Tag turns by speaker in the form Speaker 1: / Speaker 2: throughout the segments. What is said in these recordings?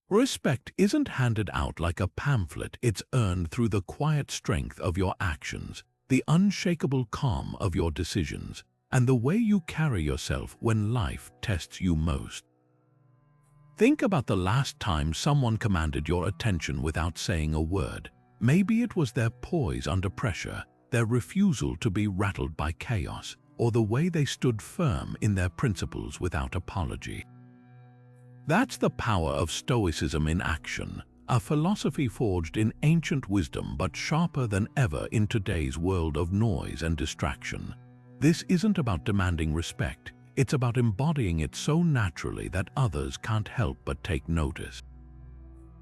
Speaker 1: Respect isn't handed out like a pamphlet, it's earned through the quiet strength of your actions, the unshakable calm of your decisions, and the way you carry yourself when life tests you most. Think about the last time someone commanded your attention without saying a word. Maybe it was their poise under pressure, their refusal to be rattled by chaos, or the way they stood firm in their principles without apology. That's the power of Stoicism in action, a philosophy forged in ancient wisdom but sharper than ever in today's world of noise and distraction. This isn't about demanding respect, it's about embodying it so naturally that others can't help but take notice.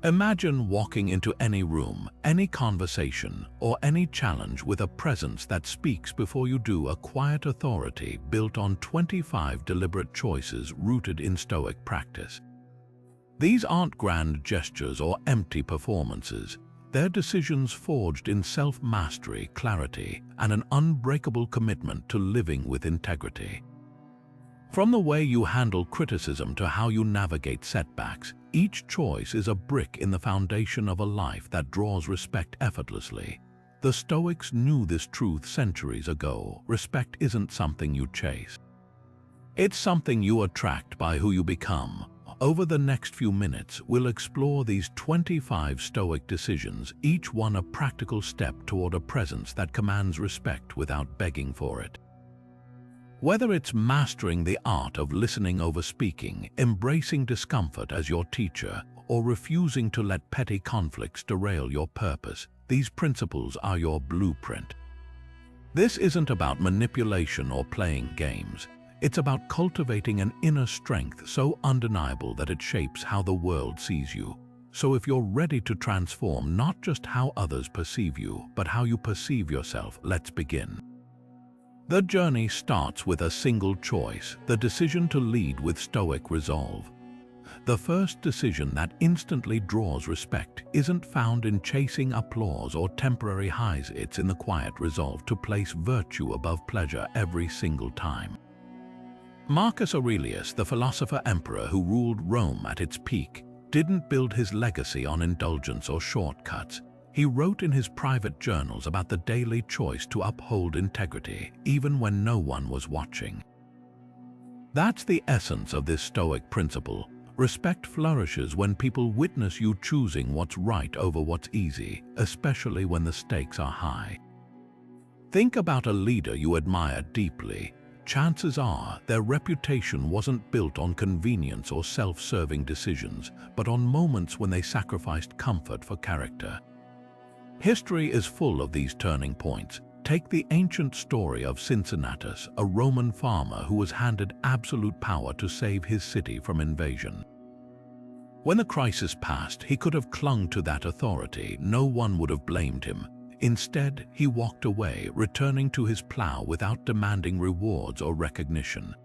Speaker 1: Imagine walking into any room, any conversation, or any challenge with a presence that speaks before you do, a quiet authority built on 25 deliberate choices rooted in Stoic practice. These aren't grand gestures or empty performances. They're decisions forged in self-mastery, clarity, and an unbreakable commitment to living with integrity. From the way you handle criticism to how you navigate setbacks, each choice is a brick in the foundation of a life that draws respect effortlessly. The Stoics knew this truth centuries ago. Respect isn't something you chase. It's something you attract by who you become. Over the next few minutes, we'll explore these 25 Stoic decisions, each one a practical step toward a presence that commands respect without begging for it. Whether it's mastering the art of listening over speaking, embracing discomfort as your teacher, or refusing to let petty conflicts derail your purpose, these principles are your blueprint. This isn't about manipulation or playing games. It's about cultivating an inner strength so undeniable that it shapes how the world sees you. So if you're ready to transform not just how others perceive you, but how you perceive yourself, let's begin. The journey starts with a single choice, the decision to lead with Stoic resolve. The first decision that instantly draws respect isn't found in chasing applause or temporary highs, it's in the quiet resolve to place virtue above pleasure every single time. Marcus Aurelius, the philosopher-emperor who ruled Rome at its peak, didn't build his legacy on indulgence or shortcuts. He wrote in his private journals about the daily choice to uphold integrity, even when no one was watching. That's the essence of this Stoic principle. Respect flourishes when people witness you choosing what's right over what's easy, especially when the stakes are high. Think about a leader you admire deeply. Chances are their reputation wasn't built on convenience or self-serving decisions, but on moments when they sacrificed comfort for character. History is full of these turning points. Take the ancient story of Cincinnatus, a Roman farmer who was handed absolute power to save his city from invasion. When the crisis passed, he could have clung to that authority. No one would have blamed him. Instead, he walked away, returning to his plow without demanding rewards or recognition.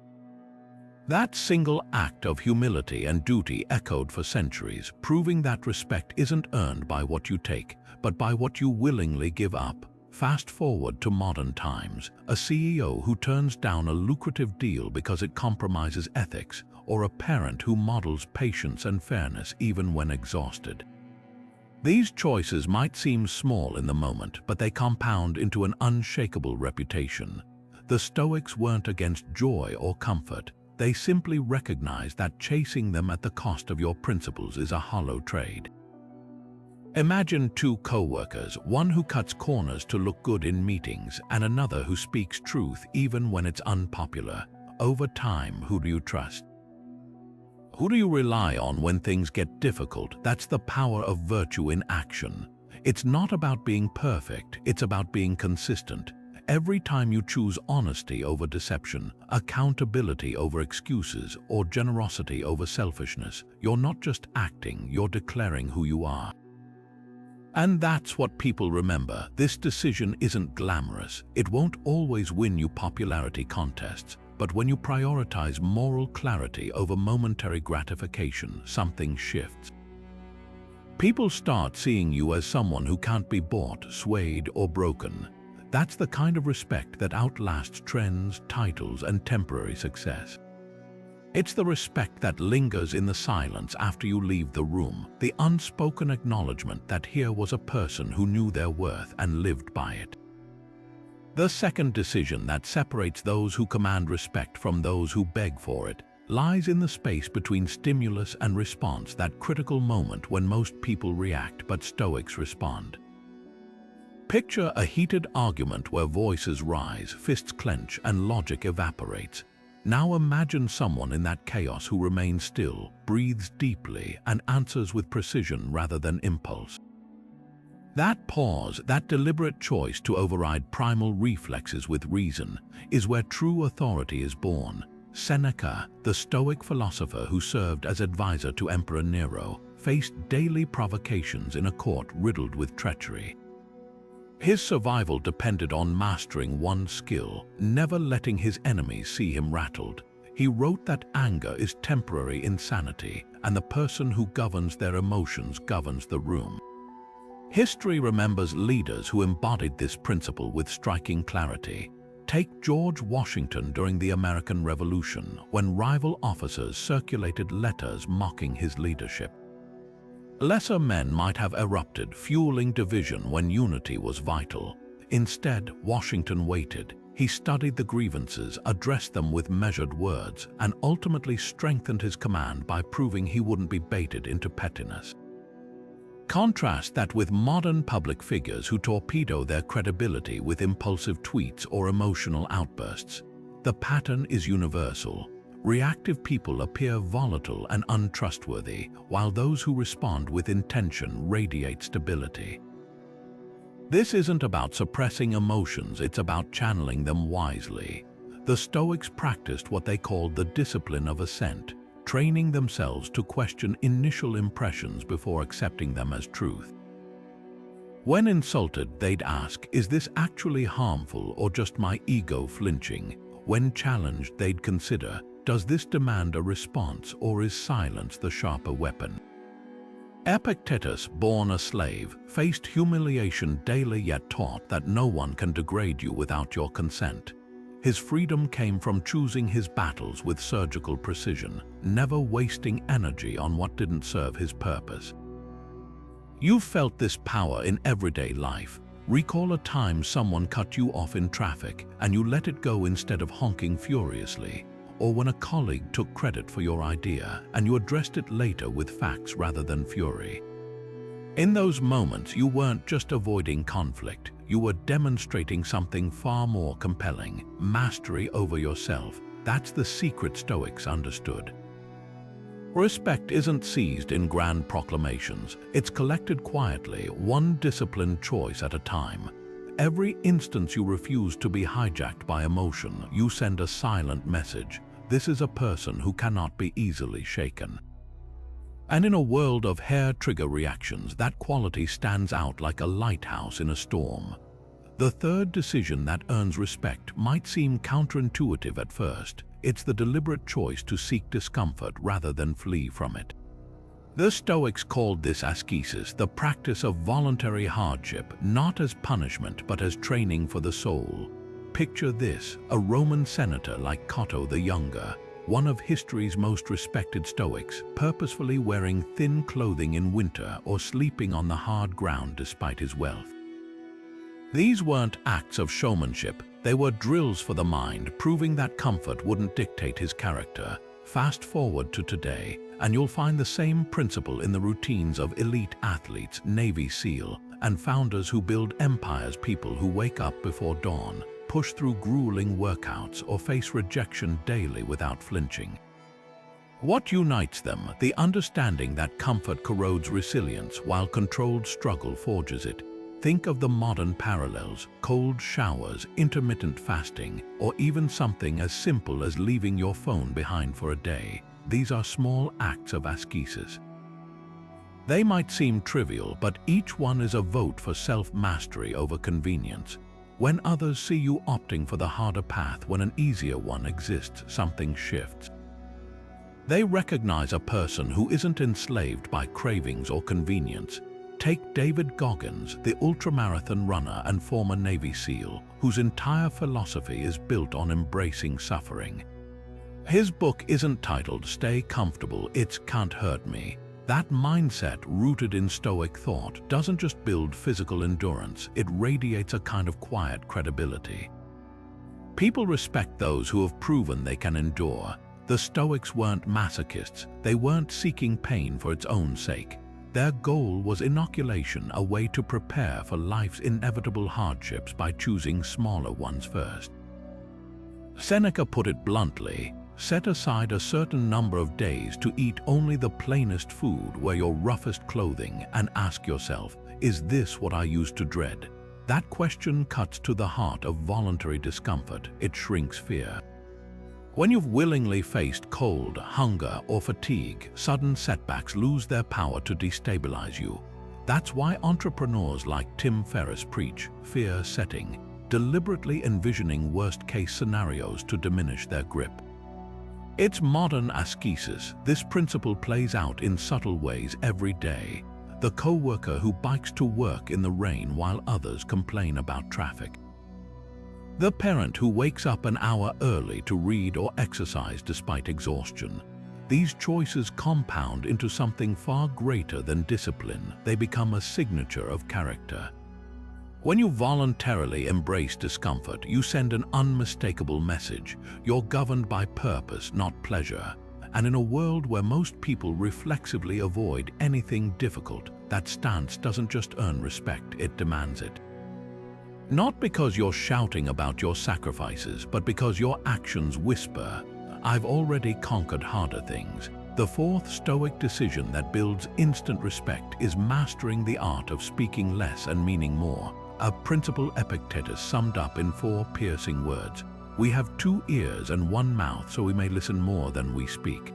Speaker 1: That single act of humility and duty echoed for centuries, proving that respect isn't earned by what you take, but by what you willingly give up. Fast forward to modern times, a CEO who turns down a lucrative deal because it compromises ethics, or a parent who models patience and fairness even when exhausted. These choices might seem small in the moment, but they compound into an unshakable reputation. The Stoics weren't against joy or comfort. They simply recognized that chasing them at the cost of your principles is a hollow trade. Imagine two co-workers, one who cuts corners to look good in meetings and another who speaks truth even when it's unpopular. Over time, who do you trust? Who do you rely on when things get difficult? That's the power of virtue in action. It's not about being perfect, it's about being consistent. Every time you choose honesty over deception, accountability over excuses, or generosity over selfishness, you're not just acting, you're declaring who you are. And that's what people remember. This decision isn't glamorous. It won't always win you popularity contests. But when you prioritize moral clarity over momentary gratification, something shifts. People start seeing you as someone who can't be bought, swayed, or broken. That's the kind of respect that outlasts trends, titles, and temporary success. It's the respect that lingers in the silence after you leave the room, the unspoken acknowledgement that here was a person who knew their worth and lived by it. The second decision that separates those who command respect from those who beg for it lies in the space between stimulus and response, that critical moment when most people react but Stoics respond. Picture a heated argument where voices rise, fists clench, and logic evaporates. Now imagine someone in that chaos who remains still, breathes deeply, and answers with precision rather than impulse. That pause, that deliberate choice to override primal reflexes with reason, is where true authority is born. Seneca, the Stoic philosopher who served as advisor to Emperor Nero, faced daily provocations in a court riddled with treachery. His survival depended on mastering one skill, never letting his enemies see him rattled. He wrote that anger is temporary insanity, and the person who governs their emotions governs the room. History remembers leaders who embodied this principle with striking clarity. Take George Washington during the American Revolution, when rival officers circulated letters mocking his leadership. Lesser men might have erupted, fueling division when unity was vital. Instead, Washington waited. He studied the grievances, addressed them with measured words, and ultimately strengthened his command by proving he wouldn't be baited into pettiness. Contrast that with modern public figures who torpedo their credibility with impulsive tweets or emotional outbursts. The pattern is universal. Reactive people appear volatile and untrustworthy, while those who respond with intention radiate stability. This isn't about suppressing emotions, it's about channeling them wisely. The Stoics practiced what they called the discipline of assent, training themselves to question initial impressions before accepting them as truth. When insulted, they'd ask, "Is this actually harmful or just my ego flinching?" When challenged, they'd consider, "Does this demand a response or is silence the sharper weapon?" Epictetus, born a slave, faced humiliation daily yet taught that no one can degrade you without your consent. His freedom came from choosing his battles with surgical precision, never wasting energy on what didn't serve his purpose. You've felt this power in everyday life. Recall a time someone cut you off in traffic and you let it go instead of honking furiously. Or when a colleague took credit for your idea and you addressed it later with facts rather than fury. In those moments, you weren't just avoiding conflict, you were demonstrating something far more compelling: mastery over yourself. That's the secret Stoics understood. Respect isn't seized in grand proclamations, it's collected quietly, one disciplined choice at a time. Every instance you refuse to be hijacked by emotion, you send a silent message. This is a person who cannot be easily shaken. And in a world of hair-trigger reactions, that quality stands out like a lighthouse in a storm. The third decision that earns respect might seem counterintuitive at first. It's the deliberate choice to seek discomfort rather than flee from it. The Stoics called this ascesis, the practice of voluntary hardship, not as punishment but as training for the soul. Picture this: a Roman senator like Cato the Younger, one of history's most respected Stoics, purposefully wearing thin clothing in winter or sleeping on the hard ground despite his wealth. These weren't acts of showmanship, they were drills for the mind, proving that comfort wouldn't dictate his character. Fast forward to today, and you'll find the same principle in the routines of elite athletes, Navy SEAL, and founders who build empires. People who wake up before dawn, push through grueling workouts, or face rejection daily without flinching. What unites them? The understanding that comfort corrodes resilience while controlled struggle forges it. Think of the modern parallels: cold showers, intermittent fasting, or even something as simple as leaving your phone behind for a day. These are small acts of ascesis. They might seem trivial, but each one is a vote for self-mastery over convenience. When others see you opting for the harder path when an easier one exists, something shifts. They recognize a person who isn't enslaved by cravings or convenience. Take David Goggins, the ultramarathon runner and former Navy SEAL, whose entire philosophy is built on embracing suffering. His book isn't titled "Stay Comfortable, It Can't Hurt Me." That mindset, rooted in Stoic thought, doesn't just build physical endurance, it radiates a kind of quiet credibility. People respect those who have proven they can endure. The Stoics weren't masochists, they weren't seeking pain for its own sake. Their goal was inoculation, a way to prepare for life's inevitable hardships by choosing smaller ones first. Seneca put it bluntly: set aside a certain number of days to eat only the plainest food, wear your roughest clothing, and ask yourself, is this what I used to dread? That question cuts to the heart of voluntary discomfort. It shrinks fear. When you've willingly faced cold, hunger, or fatigue, sudden setbacks lose their power to destabilize you. That's why entrepreneurs like Tim Ferriss preach fear setting, deliberately envisioning worst-case scenarios to diminish their grip. It's modern ascesis. This principle plays out in subtle ways every day. The co-worker who bikes to work in the rain while others complain about traffic. The parent who wakes up an hour early to read or exercise despite exhaustion. These choices compound into something far greater than discipline. They become a signature of character. When you voluntarily embrace discomfort, you send an unmistakable message. You're governed by purpose, not pleasure. And in a world where most people reflexively avoid anything difficult, that stance doesn't just earn respect, it demands it. Not because you're shouting about your sacrifices, but because your actions whisper, "I've already conquered harder things." The fourth Stoic decision that builds instant respect is mastering the art of speaking less and meaning more. A principle Epictetus summed up in 4 piercing words: "We have 2 ears and 1 mouth, so we may listen more than we speak."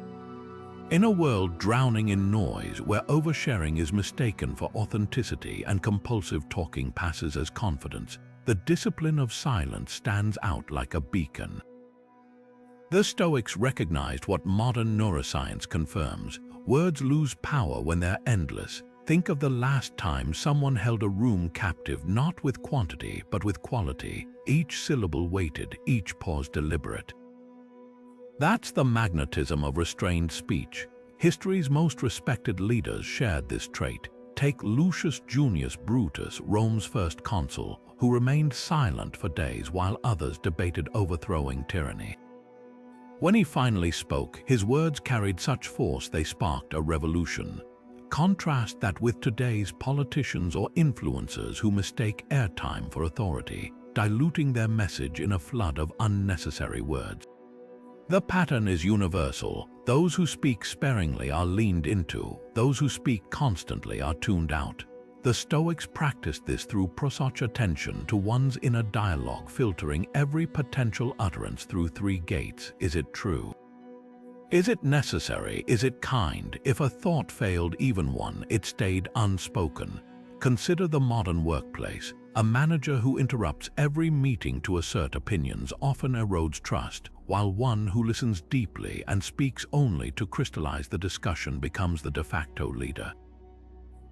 Speaker 1: In a world drowning in noise, where oversharing is mistaken for authenticity and compulsive talking passes as confidence, the discipline of silence stands out like a beacon. The Stoics recognized what modern neuroscience confirms: words lose power when they're endless. Think of the last time someone held a room captive, not with quantity, but with quality. Each syllable weighted, each pause deliberate. That's the magnetism of restrained speech. History's most respected leaders shared this trait. Take Lucius Junius Brutus, Rome's first consul, who remained silent for days while others debated overthrowing tyranny. When he finally spoke, his words carried such force they sparked a revolution. Contrast that with today's politicians or influencers who mistake airtime for authority, diluting their message in a flood of unnecessary words. The pattern is universal. Those who speak sparingly are leaned into. Those who speak constantly are tuned out. The Stoics practiced this through prosouch attention to one's inner dialogue, filtering every potential utterance through 3 gates. Is it true? Is it necessary? Is it kind? If a thought failed even one, it stayed unspoken. Consider the modern workplace. A manager who interrupts every meeting to assert opinions often erodes trust, while one who listens deeply and speaks only to crystallize the discussion becomes the de facto leader.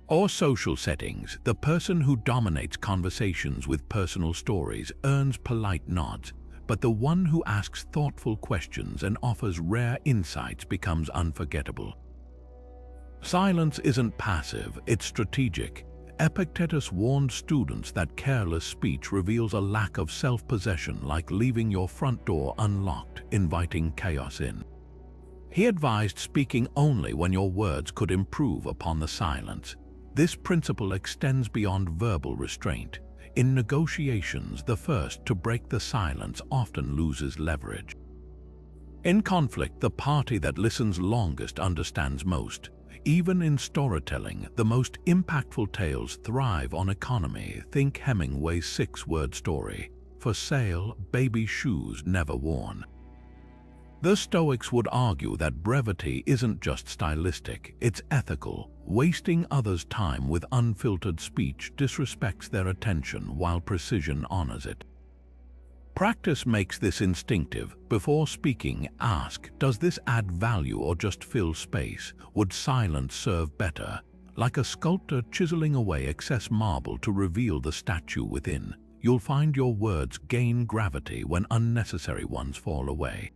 Speaker 1: Or social settings, the person who dominates conversations with personal stories earns polite nods, but the one who asks thoughtful questions and offers rare insights becomes unforgettable. Silence isn't passive, it's strategic. Epictetus warned students that careless speech reveals a lack of self-possession, like leaving your front door unlocked, inviting chaos in. He advised speaking only when your words could improve upon the silence. This principle extends beyond verbal restraint. In negotiations, the first to break the silence often loses leverage. In conflict, the party that listens longest understands most. Even in storytelling, the most impactful tales thrive on economy. Think Hemingway's 6-word story, "For sale, baby shoes never worn." The Stoics would argue that brevity isn't just stylistic, it's ethical. Wasting others' time with unfiltered speech disrespects their attention, while precision honors it. Practice makes this instinctive. Before speaking, ask, does this add value or just fill space? Would silence serve better? Like a sculptor chiseling away excess marble to reveal the statue within, you'll find your words gain gravity when unnecessary ones fall away.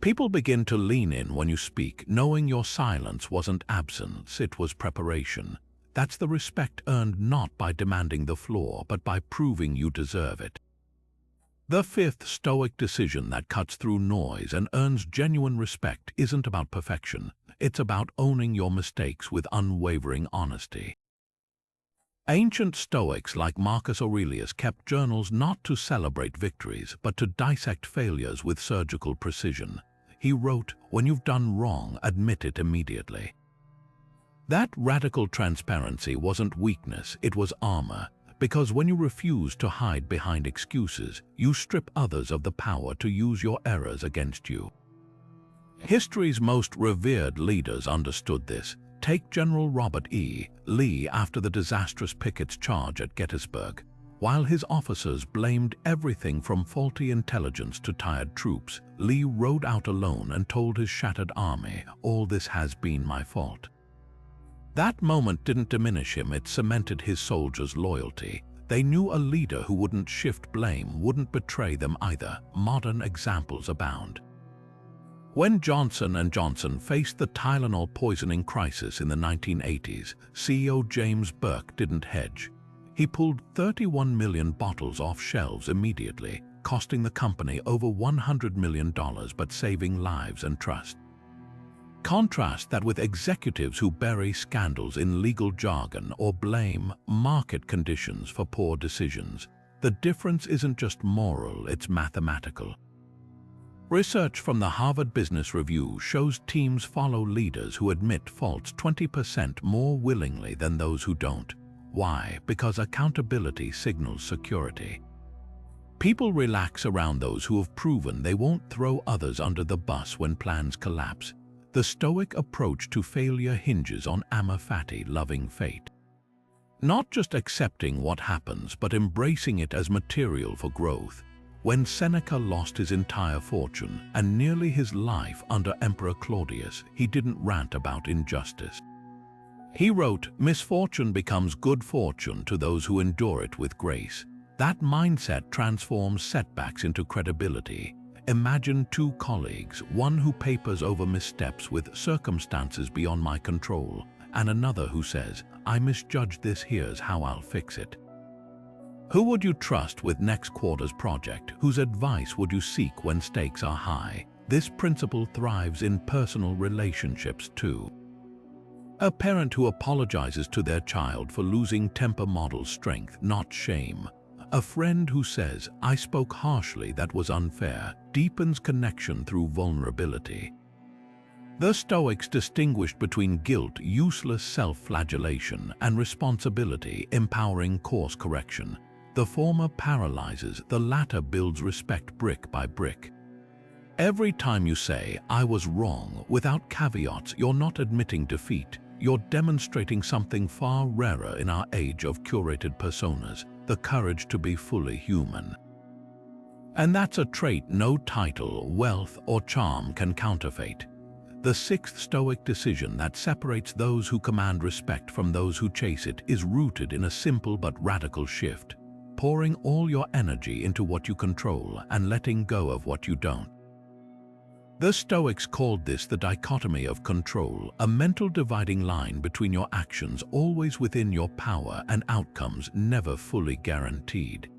Speaker 1: People begin to lean in when you speak, knowing your silence wasn't absence, it was preparation. That's the respect earned not by demanding the floor, but by proving you deserve it. The fifth Stoic decision that cuts through noise and earns genuine respect isn't about perfection. It's about owning your mistakes with unwavering honesty. Ancient Stoics like Marcus Aurelius kept journals not to celebrate victories, but to dissect failures with surgical precision. He wrote, "When you've done wrong, admit it immediately." That radical transparency wasn't weakness, it was armor, because when you refuse to hide behind excuses, you strip others of the power to use your errors against you. History's most revered leaders understood this. Take General Robert E. Lee after the disastrous Pickett's charge at Gettysburg. While his officers blamed everything from faulty intelligence to tired troops, Lee rode out alone and told his shattered army, "All this has been my fault." That moment didn't diminish him, it cemented his soldiers' loyalty. They knew a leader who wouldn't shift blame, wouldn't betray them either. Modern examples abound. When Johnson & Johnson faced the Tylenol poisoning crisis in the 1980s, CEO James Burke didn't hedge. He pulled 31 million bottles off shelves immediately, costing the company over $100 million but saving lives and trust. Contrast that with executives who bury scandals in legal jargon or blame market conditions for poor decisions. The difference isn't just moral, it's mathematical. Research from the Harvard Business Review shows teams follow leaders who admit faults 20% more willingly than those who don't. Why? Because accountability signals security. People relax around those who have proven they won't throw others under the bus when plans collapse. The Stoic approach to failure hinges on amor fati, loving fate. Not just accepting what happens, but embracing it as material for growth. When Seneca lost his entire fortune and nearly his life under Emperor Claudius, he didn't rant about injustice. He wrote, "Misfortune becomes good fortune to those who endure it with grace." That mindset transforms setbacks into credibility. Imagine two colleagues, one who papers over missteps with circumstances beyond my control, and another who says, "I misjudged this, here's how I'll fix it." Who would you trust with next quarter's project? Whose advice would you seek when stakes are high? This principle thrives in personal relationships too. A parent who apologizes to their child for losing temper models strength, not shame. A friend who says, "I spoke harshly, that was unfair," deepens connection through vulnerability. The Stoics distinguished between guilt, useless self-flagellation, and responsibility, empowering course correction. The former paralyzes, the latter builds respect brick by brick. Every time you say, "I was wrong," without caveats, you're not admitting defeat. You're demonstrating something far rarer in our age of curated personas, the courage to be fully human. And that's a trait no title, wealth, or charm can counterfeit. The sixth Stoic decision that separates those who command respect from those who chase it is rooted in a simple but radical shift. Pouring all your energy into what you control and letting go of what you don't. The Stoics called this the dichotomy of control, a mental dividing line between your actions always within your power and outcomes never fully guaranteed.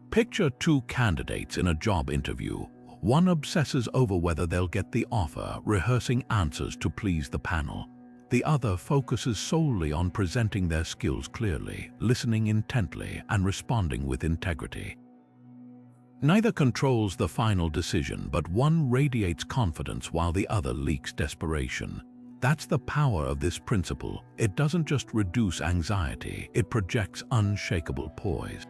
Speaker 1: Picture two candidates in a job interview. One obsesses over whether they'll get the offer, rehearsing answers to please the panel. The other focuses solely on presenting their skills clearly, listening intently, and responding with integrity. Neither controls the final decision, but one radiates confidence while the other leaks desperation. That's the power of this principle. It doesn't just reduce anxiety, it projects unshakable poise.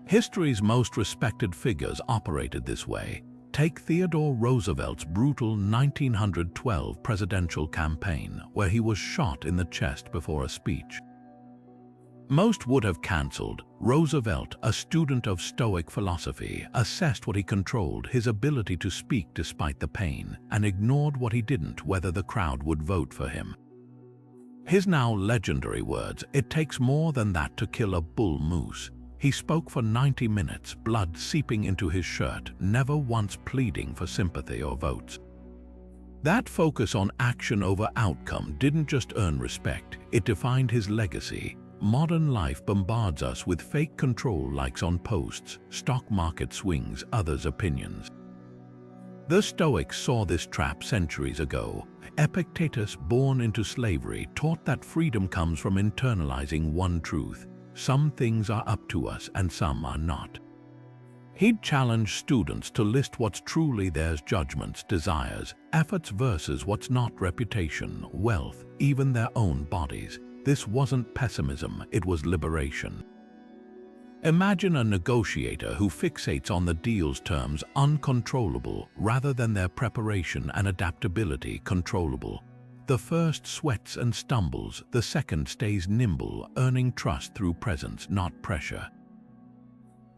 Speaker 1: History's most respected figures operated this way. Take Theodore Roosevelt's brutal 1912 presidential campaign, where he was shot in the chest before a speech. Most would have cancelled. Roosevelt, a student of Stoic philosophy, assessed what he controlled, his ability to speak despite the pain, and ignored what he didn't, whether the crowd would vote for him. His now legendary words, "It takes more than that to kill a bull moose." He spoke for 90 minutes, blood seeping into his shirt, never once pleading for sympathy or votes. That focus on action over outcome didn't just earn respect, it defined his legacy. Modern life bombards us with fake control likes on posts, stock market swings, others' opinions. The Stoics saw this trap centuries ago. Epictetus, born into slavery, taught that freedom comes from internalizing one truth: some things are up to us and some are not. He'd challenge students to list what's truly theirs: judgments, desires, efforts versus what's not: reputation, wealth, even their own bodies. This wasn't pessimism, it was liberation. Imagine a negotiator who fixates on the deal's terms, uncontrollable, rather than their preparation and adaptability, controllable. The first sweats and stumbles, the second stays nimble, earning trust through presence, not pressure.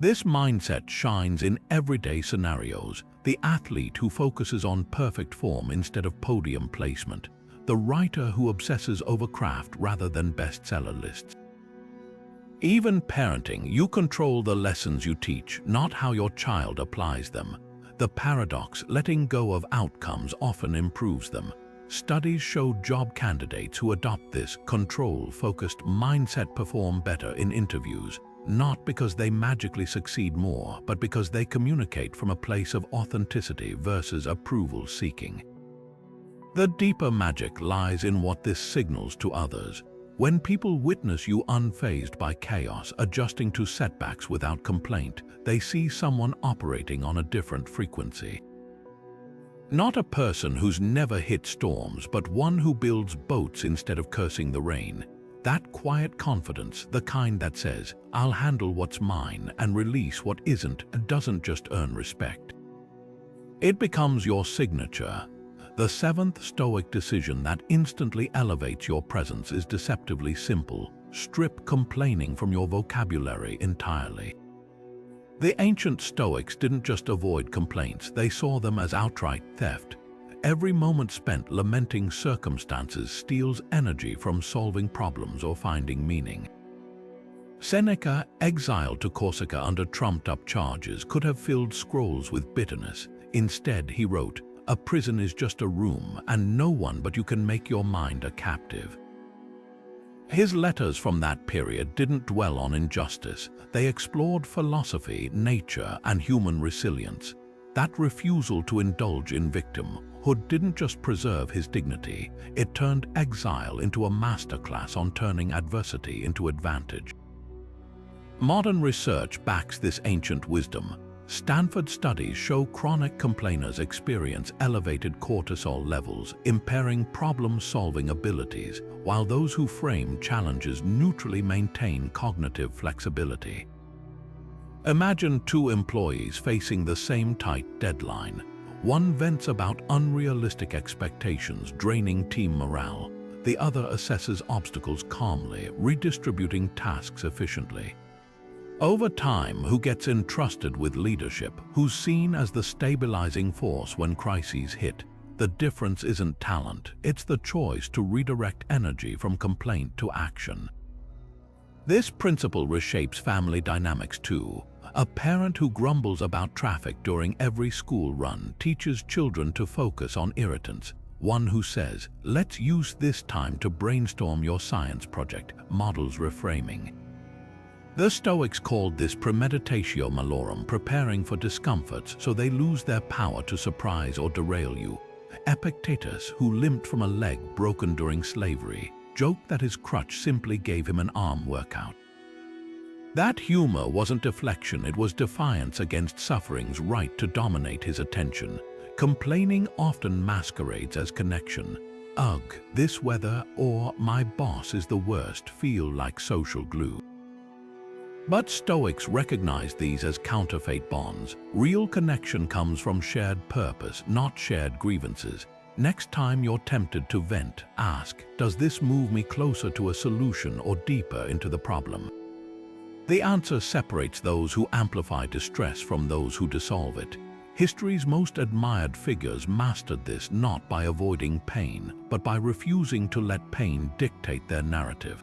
Speaker 1: This mindset shines in everyday scenarios: the athlete who focuses on perfect form instead of podium placement, the writer who obsesses over craft rather than bestseller lists. Even parenting, you control the lessons you teach, not how your child applies them. The paradox: letting go of outcomes often improves them. Studies show job candidates who adopt this control-focused mindset perform better in interviews, not because they magically succeed more, but because they communicate from a place of authenticity versus approval-seeking. The deeper magic lies in what this signals to others. When people witness you unfazed by chaos, adjusting to setbacks without complaint, they see someone operating on a different frequency. Not a person who's never hit storms, but one who builds boats instead of cursing the rain. That quiet confidence, the kind that says, "I'll handle what's mine and release what isn't," doesn't just earn respect. It becomes your signature. The seventh Stoic decision that instantly elevates your presence is deceptively simple: strip complaining from your vocabulary entirely. The ancient Stoics didn't just avoid complaints, they saw them as outright theft. Every moment spent lamenting circumstances steals energy from solving problems or finding meaning. Seneca, exiled to Corsica under trumped-up charges, could have filled scrolls with bitterness. Instead, he wrote, "A prison is just a room, and no one but you can make your mind a captive." His letters from that period didn't dwell on injustice. They explored philosophy, nature, and human resilience. That refusal to indulge in victimhood didn't just preserve his dignity, it turned exile into a masterclass on turning adversity into advantage. Modern research backs this ancient wisdom. Stanford studies show chronic complainers experience elevated cortisol levels, impairing problem-solving abilities, while those who frame challenges neutrally maintain cognitive flexibility. Imagine two employees facing the same tight deadline. One vents about unrealistic expectations, draining team morale. The other assesses obstacles calmly, redistributing tasks efficiently. Over time, who gets entrusted with leadership, who's seen as the stabilizing force when crises hit? The difference isn't talent, it's the choice to redirect energy from complaint to action. This principle reshapes family dynamics too. A parent who grumbles about traffic during every school run teaches children to focus on irritants. One who says, "Let's use this time to brainstorm your science project," models reframing. The Stoics called this premeditatio malorum, preparing for discomforts so they lose their power to surprise or derail you. Epictetus, who limped from a leg broken during slavery, joked that his crutch simply gave him an arm workout. That humor wasn't deflection, it was defiance against suffering's right to dominate his attention. Complaining often masquerades as connection. "Ugh, this weather," or "my boss is the worst," feel like social glue. But Stoics recognized these as counterfeit bonds. Real connection comes from shared purpose, not shared grievances. Next time you're tempted to vent, ask, "Does this move me closer to a solution or deeper into the problem?" The answer separates those who amplify distress from those who dissolve it. History's most admired figures mastered this not by avoiding pain, but by refusing to let pain dictate their narrative.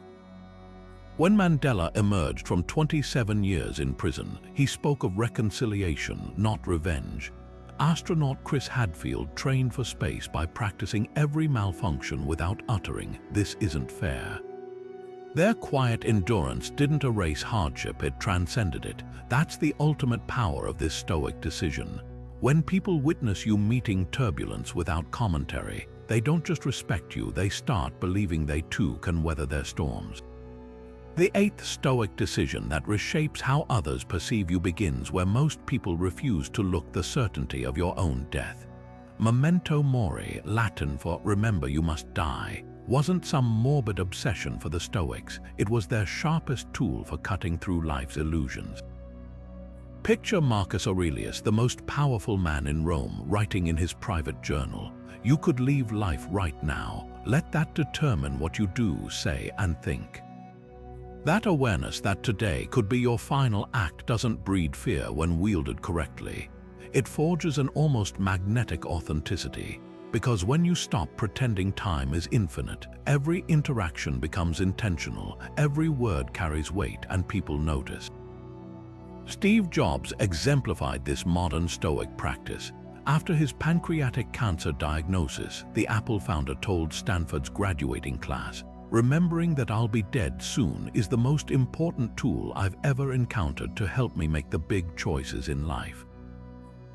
Speaker 1: When Mandela emerged from 27 years in prison, he spoke of reconciliation, not revenge. Astronaut Chris Hadfield trained for space by practicing every malfunction without uttering, "This isn't fair." Their quiet endurance didn't erase hardship, it transcended it. That's the ultimate power of this Stoic decision. When people witness you meeting turbulence without commentary, they don't just respect you, they start believing they too can weather their storms. The eighth Stoic decision that reshapes how others perceive you begins where most people refuse to look the certainty of your own death. Memento mori, Latin for remember you must die, wasn't some morbid obsession for the Stoics, it was their sharpest tool for cutting through life's illusions. Picture Marcus Aurelius, the most powerful man in Rome, writing in his private journal, "You could leave life right now. Let that determine what you do, say, and think." That awareness that today could be your final act doesn't breed fear when wielded correctly. It forges an almost magnetic authenticity, because when you stop pretending time is infinite, every interaction becomes intentional, every word carries weight, and people notice. Steve Jobs exemplified this modern Stoic practice. After his pancreatic cancer diagnosis, the Apple founder told Stanford's graduating class, "Remembering that I'll be dead soon is the most important tool I've ever encountered to help me make the big choices in life."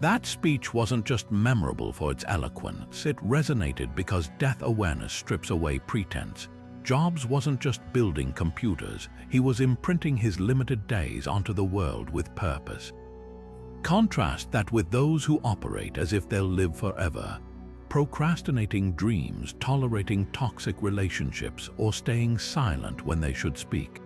Speaker 1: That speech wasn't just memorable for its eloquence, it resonated because death awareness strips away pretense. Jobs wasn't just building computers, he was imprinting his limited days onto the world with purpose. Contrast that with those who operate as if they'll live forever, procrastinating dreams, tolerating toxic relationships, or staying silent when they should speak.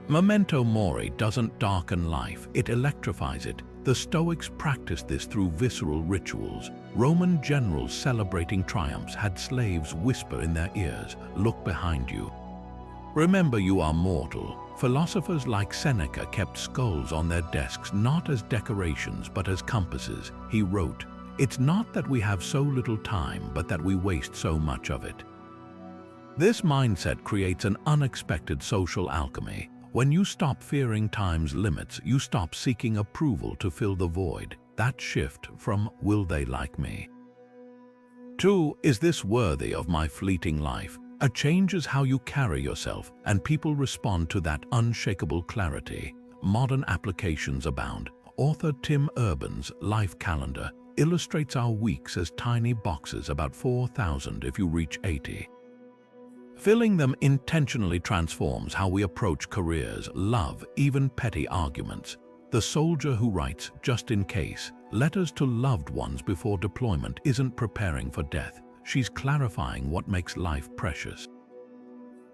Speaker 1: Memento mori doesn't darken life, it electrifies it. The Stoics practiced this through visceral rituals. Roman generals celebrating triumphs had slaves whisper in their ears, "Look behind you. Remember you are mortal." Philosophers like Seneca kept skulls on their desks not as decorations but as compasses. He wrote, "It's not that we have so little time, but that we waste so much of it." This mindset creates an unexpected social alchemy. When you stop fearing time's limits, you stop seeking approval to fill the void. That shift from "will they like me?" to "is this worthy of my fleeting life?" changes how you carry yourself, and people respond to that unshakable clarity. Modern applications abound. Author Tim Urban's Life Calendar illustrates our weeks as tiny boxes, about 4,000 if you reach 80. Filling them intentionally transforms how we approach careers, love, even petty arguments. The soldier who writes, "just in case," letters to loved ones before deployment isn't preparing for death. She's clarifying what makes life precious.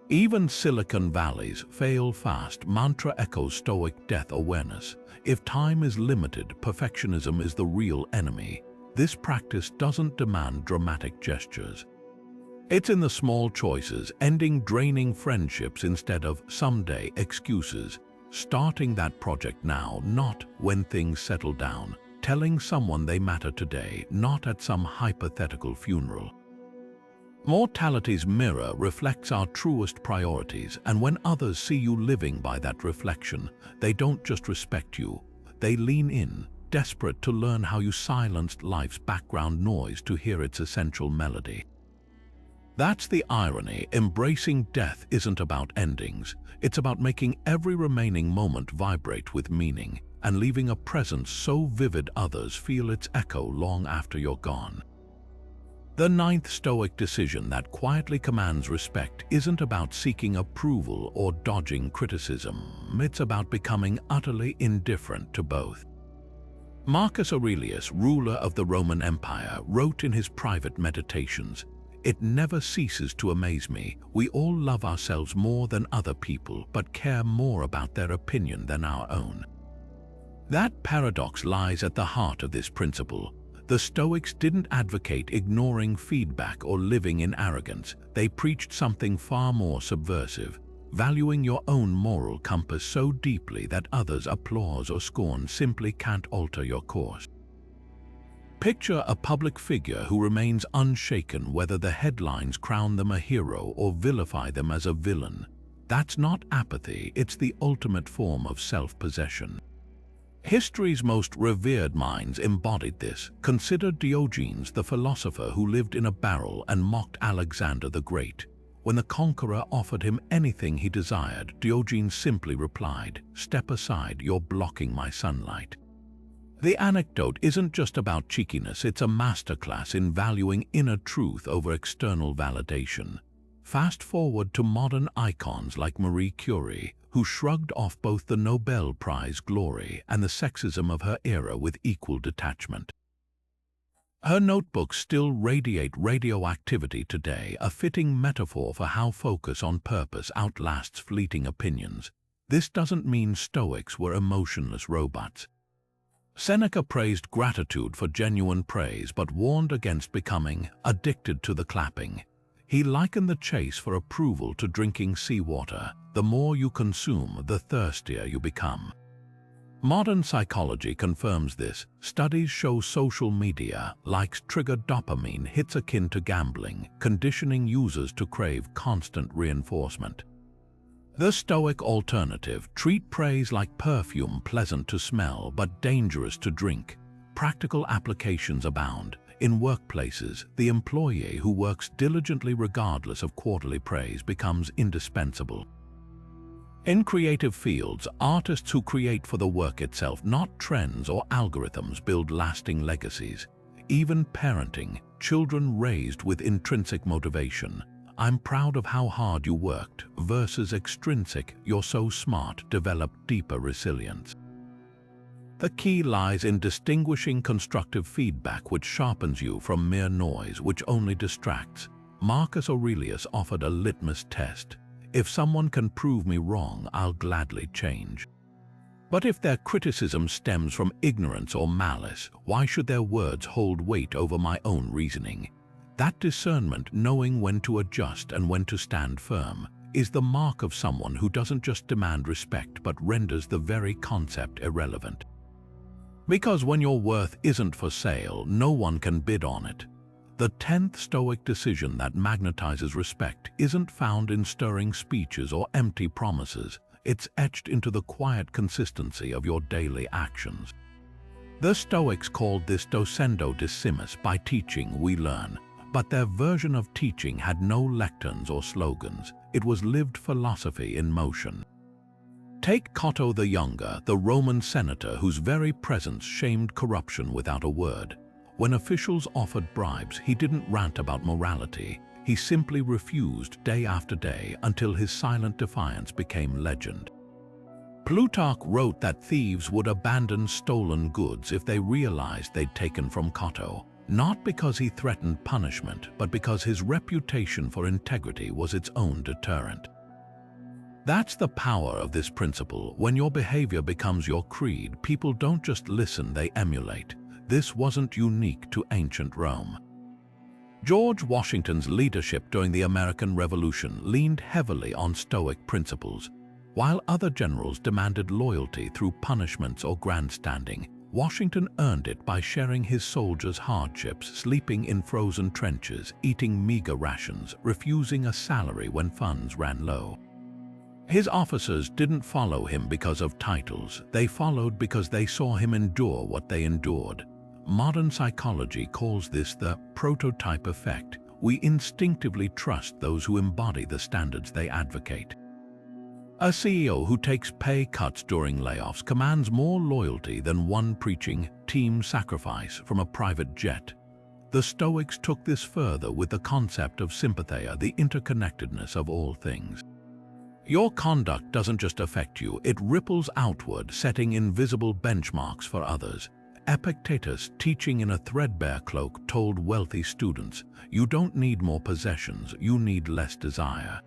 Speaker 1: Even Silicon Valley's "fail fast" mantra echoes Stoic death awareness. If time is limited, perfectionism is the real enemy. This practice doesn't demand dramatic gestures. It's in the small choices, ending draining friendships instead of "someday" excuses, starting that project now, not when things settle down, telling someone they matter today, not at some hypothetical funeral. Mortality's mirror reflects our truest priorities, and when others see you living by that reflection, they don't just respect you, they lean in, desperate to learn how you silenced life's background noise to hear its essential melody. That's the irony. Embracing death isn't about endings. It's about making every remaining moment vibrate with meaning and leaving a presence so vivid others feel its echo long after you're gone. The ninth Stoic decision that quietly commands respect isn't about seeking approval or dodging criticism. It's about becoming utterly indifferent to both. Marcus Aurelius, ruler of the Roman Empire, wrote in his private meditations, "It never ceases to amaze me. We all love ourselves more than other people, but care more about their opinion than our own." That paradox lies at the heart of this principle. The Stoics didn't advocate ignoring feedback or living in arrogance. They preached something far more subversive, valuing your own moral compass so deeply that others' applause or scorn simply can't alter your course. Picture a public figure who remains unshaken whether the headlines crown them a hero or vilify them as a villain. That's not apathy, it's the ultimate form of self-possession. History's most revered minds embodied this. Consider Diogenes, the philosopher who lived in a barrel and mocked Alexander the Great. When the conqueror offered him anything he desired, Diogenes simply replied, "Step aside, you're blocking my sunlight." The anecdote isn't just about cheekiness, it's a masterclass in valuing inner truth over external validation. Fast forward to modern icons like Marie Curie, who shrugged off both the Nobel Prize glory and the sexism of her era with equal detachment. Her notebooks still radiate radioactivity today, a fitting metaphor for how focus on purpose outlasts fleeting opinions. This doesn't mean Stoics were emotionless robots. Seneca praised gratitude for genuine praise but warned against becoming addicted to the clapping. He likened the chase for approval to drinking seawater. The more you consume, the thirstier you become. Modern psychology confirms this. Studies show social media likes trigger dopamine hits akin to gambling, conditioning users to crave constant reinforcement. The Stoic alternative: treat praise like perfume, pleasant to smell but dangerous to drink. Practical applications abound. In workplaces, the employee who works diligently regardless of quarterly praise becomes indispensable. In creative fields, artists who create for the work itself, not trends or algorithms, build lasting legacies. Even parenting, children raised with intrinsic motivation, "I'm proud of how hard you worked," versus extrinsic, "you're so smart," develop deeper resilience. The key lies in distinguishing constructive feedback which sharpens you from mere noise which only distracts. Marcus Aurelius offered a litmus test. If someone can prove me wrong, I'll gladly change. But if their criticism stems from ignorance or malice, why should their words hold weight over my own reasoning? That discernment, knowing when to adjust and when to stand firm, is the mark of someone who doesn't just demand respect but renders the very concept irrelevant. Because when your worth isn't for sale, no one can bid on it. The 10th Stoic decision that magnetizes respect isn't found in stirring speeches or empty promises. It's etched into the quiet consistency of your daily actions. The Stoics called this docendo discimus. By teaching, we learn. But their version of teaching had no lecterns or slogans. It was lived philosophy in motion. Take Cato the Younger, the Roman senator whose very presence shamed corruption without a word. When officials offered bribes, he didn't rant about morality. He simply refused day after day until his silent defiance became legend. Plutarch wrote that thieves would abandon stolen goods if they realized they'd taken from Cato, not because he threatened punishment, but because his reputation for integrity was its own deterrent. That's the power of this principle. When your behavior becomes your creed, people don't just listen, they emulate. This wasn't unique to ancient Rome. George Washington's leadership during the American Revolution leaned heavily on Stoic principles. While other generals demanded loyalty through punishments or grandstanding, Washington earned it by sharing his soldiers' hardships, sleeping in frozen trenches, eating meager rations, refusing a salary when funds ran low. His officers didn't follow him because of titles. They followed because they saw him endure what they endured. Modern psychology calls this the prototype effect. We instinctively trust those who embody the standards they advocate. A CEO who takes pay cuts during layoffs commands more loyalty than one preaching team sacrifice from a private jet. The Stoics took this further with the concept of sympatheia, the interconnectedness of all things. Your conduct doesn't just affect you, it ripples outward, setting invisible benchmarks for others. Epictetus, teaching in a threadbare cloak, told wealthy students, "You don't need more possessions, you need less desire."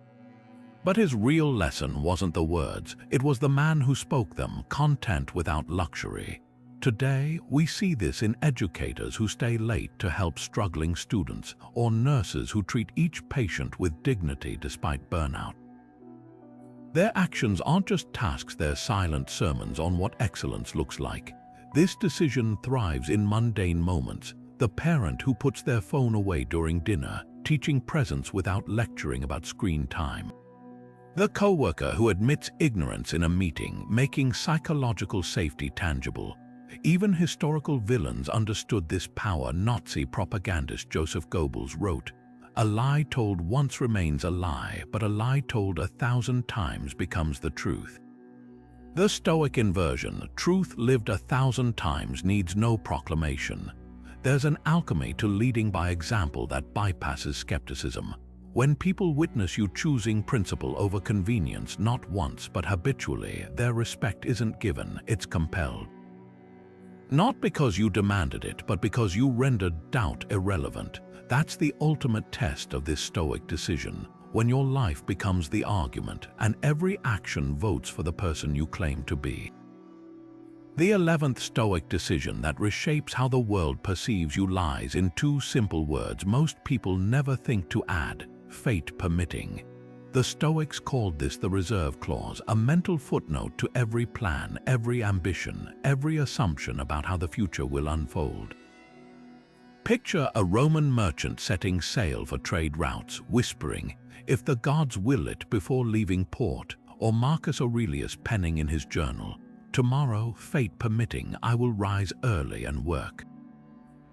Speaker 1: But his real lesson wasn't the words, it was the man who spoke them, content without luxury. Today, we see this in educators who stay late to help struggling students, or nurses who treat each patient with dignity despite burnout. Their actions aren't just tasks, they're silent sermons on what excellence looks like. This decision thrives in mundane moments. The parent who puts their phone away during dinner, teaching presence without lecturing about screen time. The coworker who admits ignorance in a meeting, making psychological safety tangible. Even historical villains understood this power. Nazi propagandist Joseph Goebbels wrote, "A lie told once remains a lie, but a lie told 1,000 times becomes the truth." The Stoic inversion, truth lived 1,000 times, needs no proclamation. There's an alchemy to leading by example that bypasses skepticism. When people witness you choosing principle over convenience, not once but habitually, their respect isn't given, it's compelled. Not because you demanded it, but because you rendered doubt irrelevant. That's the ultimate test of this Stoic decision, when your life becomes the argument and every action votes for the person you claim to be. The 11th Stoic decision that reshapes how the world perceives you lies in two simple words most people never think to add: fate permitting. The Stoics called this the reserve clause, a mental footnote to every plan, every ambition, every assumption about how the future will unfold. Picture a Roman merchant setting sail for trade routes, whispering, "If the gods will it," before leaving port, or Marcus Aurelius penning in his journal, "Tomorrow, fate permitting, I will rise early and work."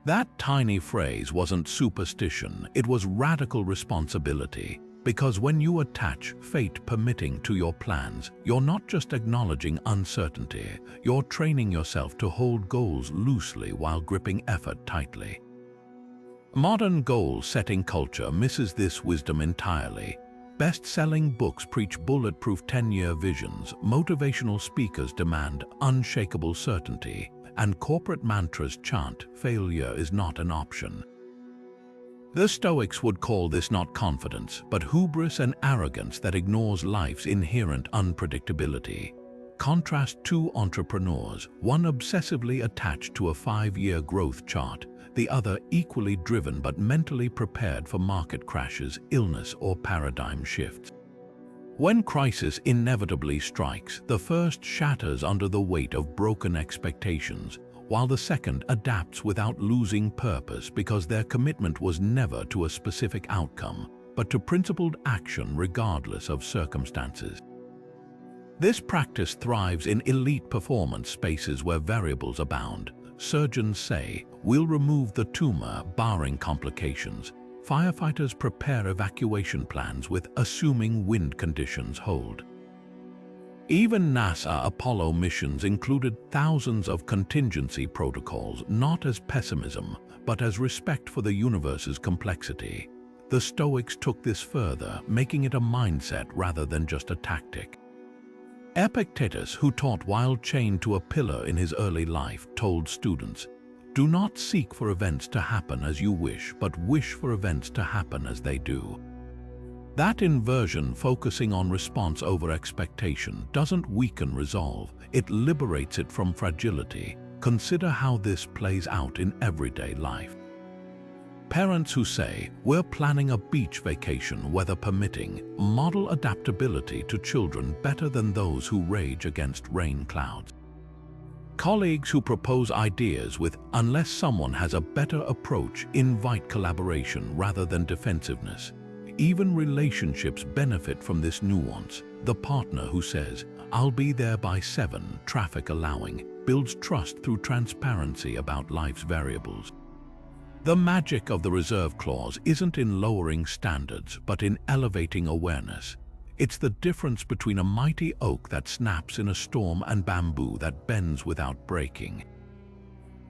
Speaker 1: That tiny phrase wasn't superstition, it was radical responsibility. Because when you attach fate permitting to your plans, you're not just acknowledging uncertainty, you're training yourself to hold goals loosely while gripping effort tightly. Modern goal-setting culture misses this wisdom entirely. Best-selling books preach bulletproof 10-year visions, motivational speakers demand unshakable certainty, and corporate mantras chant, "Failure is not an option." The Stoics would call this not confidence, but hubris and arrogance that ignores life's inherent unpredictability. Contrast two entrepreneurs, one obsessively attached to a 5-year growth chart, the other equally driven but mentally prepared for market crashes, illness, or paradigm shifts. When crisis inevitably strikes, the first shatters under the weight of broken expectations, while the second adapts without losing purpose because their commitment was never to a specific outcome, but to principled action regardless of circumstances. This practice thrives in elite performance spaces where variables abound. Surgeons say, "We'll remove the tumor, barring complications." Firefighters prepare evacuation plans with assuming wind conditions hold. Even NASA Apollo missions included thousands of contingency protocols, not as pessimism, but as respect for the universe's complexity. The Stoics took this further, making it a mindset rather than just a tactic. Epictetus, who taught while chained to a pillar in his early life, told students, "Do not seek for events to happen as you wish, but wish for events to happen as they do." That inversion, focusing on response over expectation, doesn't weaken resolve, it liberates it from fragility. Consider how this plays out in everyday life. Parents who say, "We're planning a beach vacation, weather permitting," model adaptability to children better than those who rage against rain clouds. Colleagues who propose ideas with "unless someone has a better approach" invite collaboration rather than defensiveness. Even relationships benefit from this nuance. The partner who says, "I'll be there by 7, traffic allowing," builds trust through transparency about life's variables. The magic of the reserve clause isn't in lowering standards, but in elevating awareness. It's the difference between a mighty oak that snaps in a storm and bamboo that bends without breaking.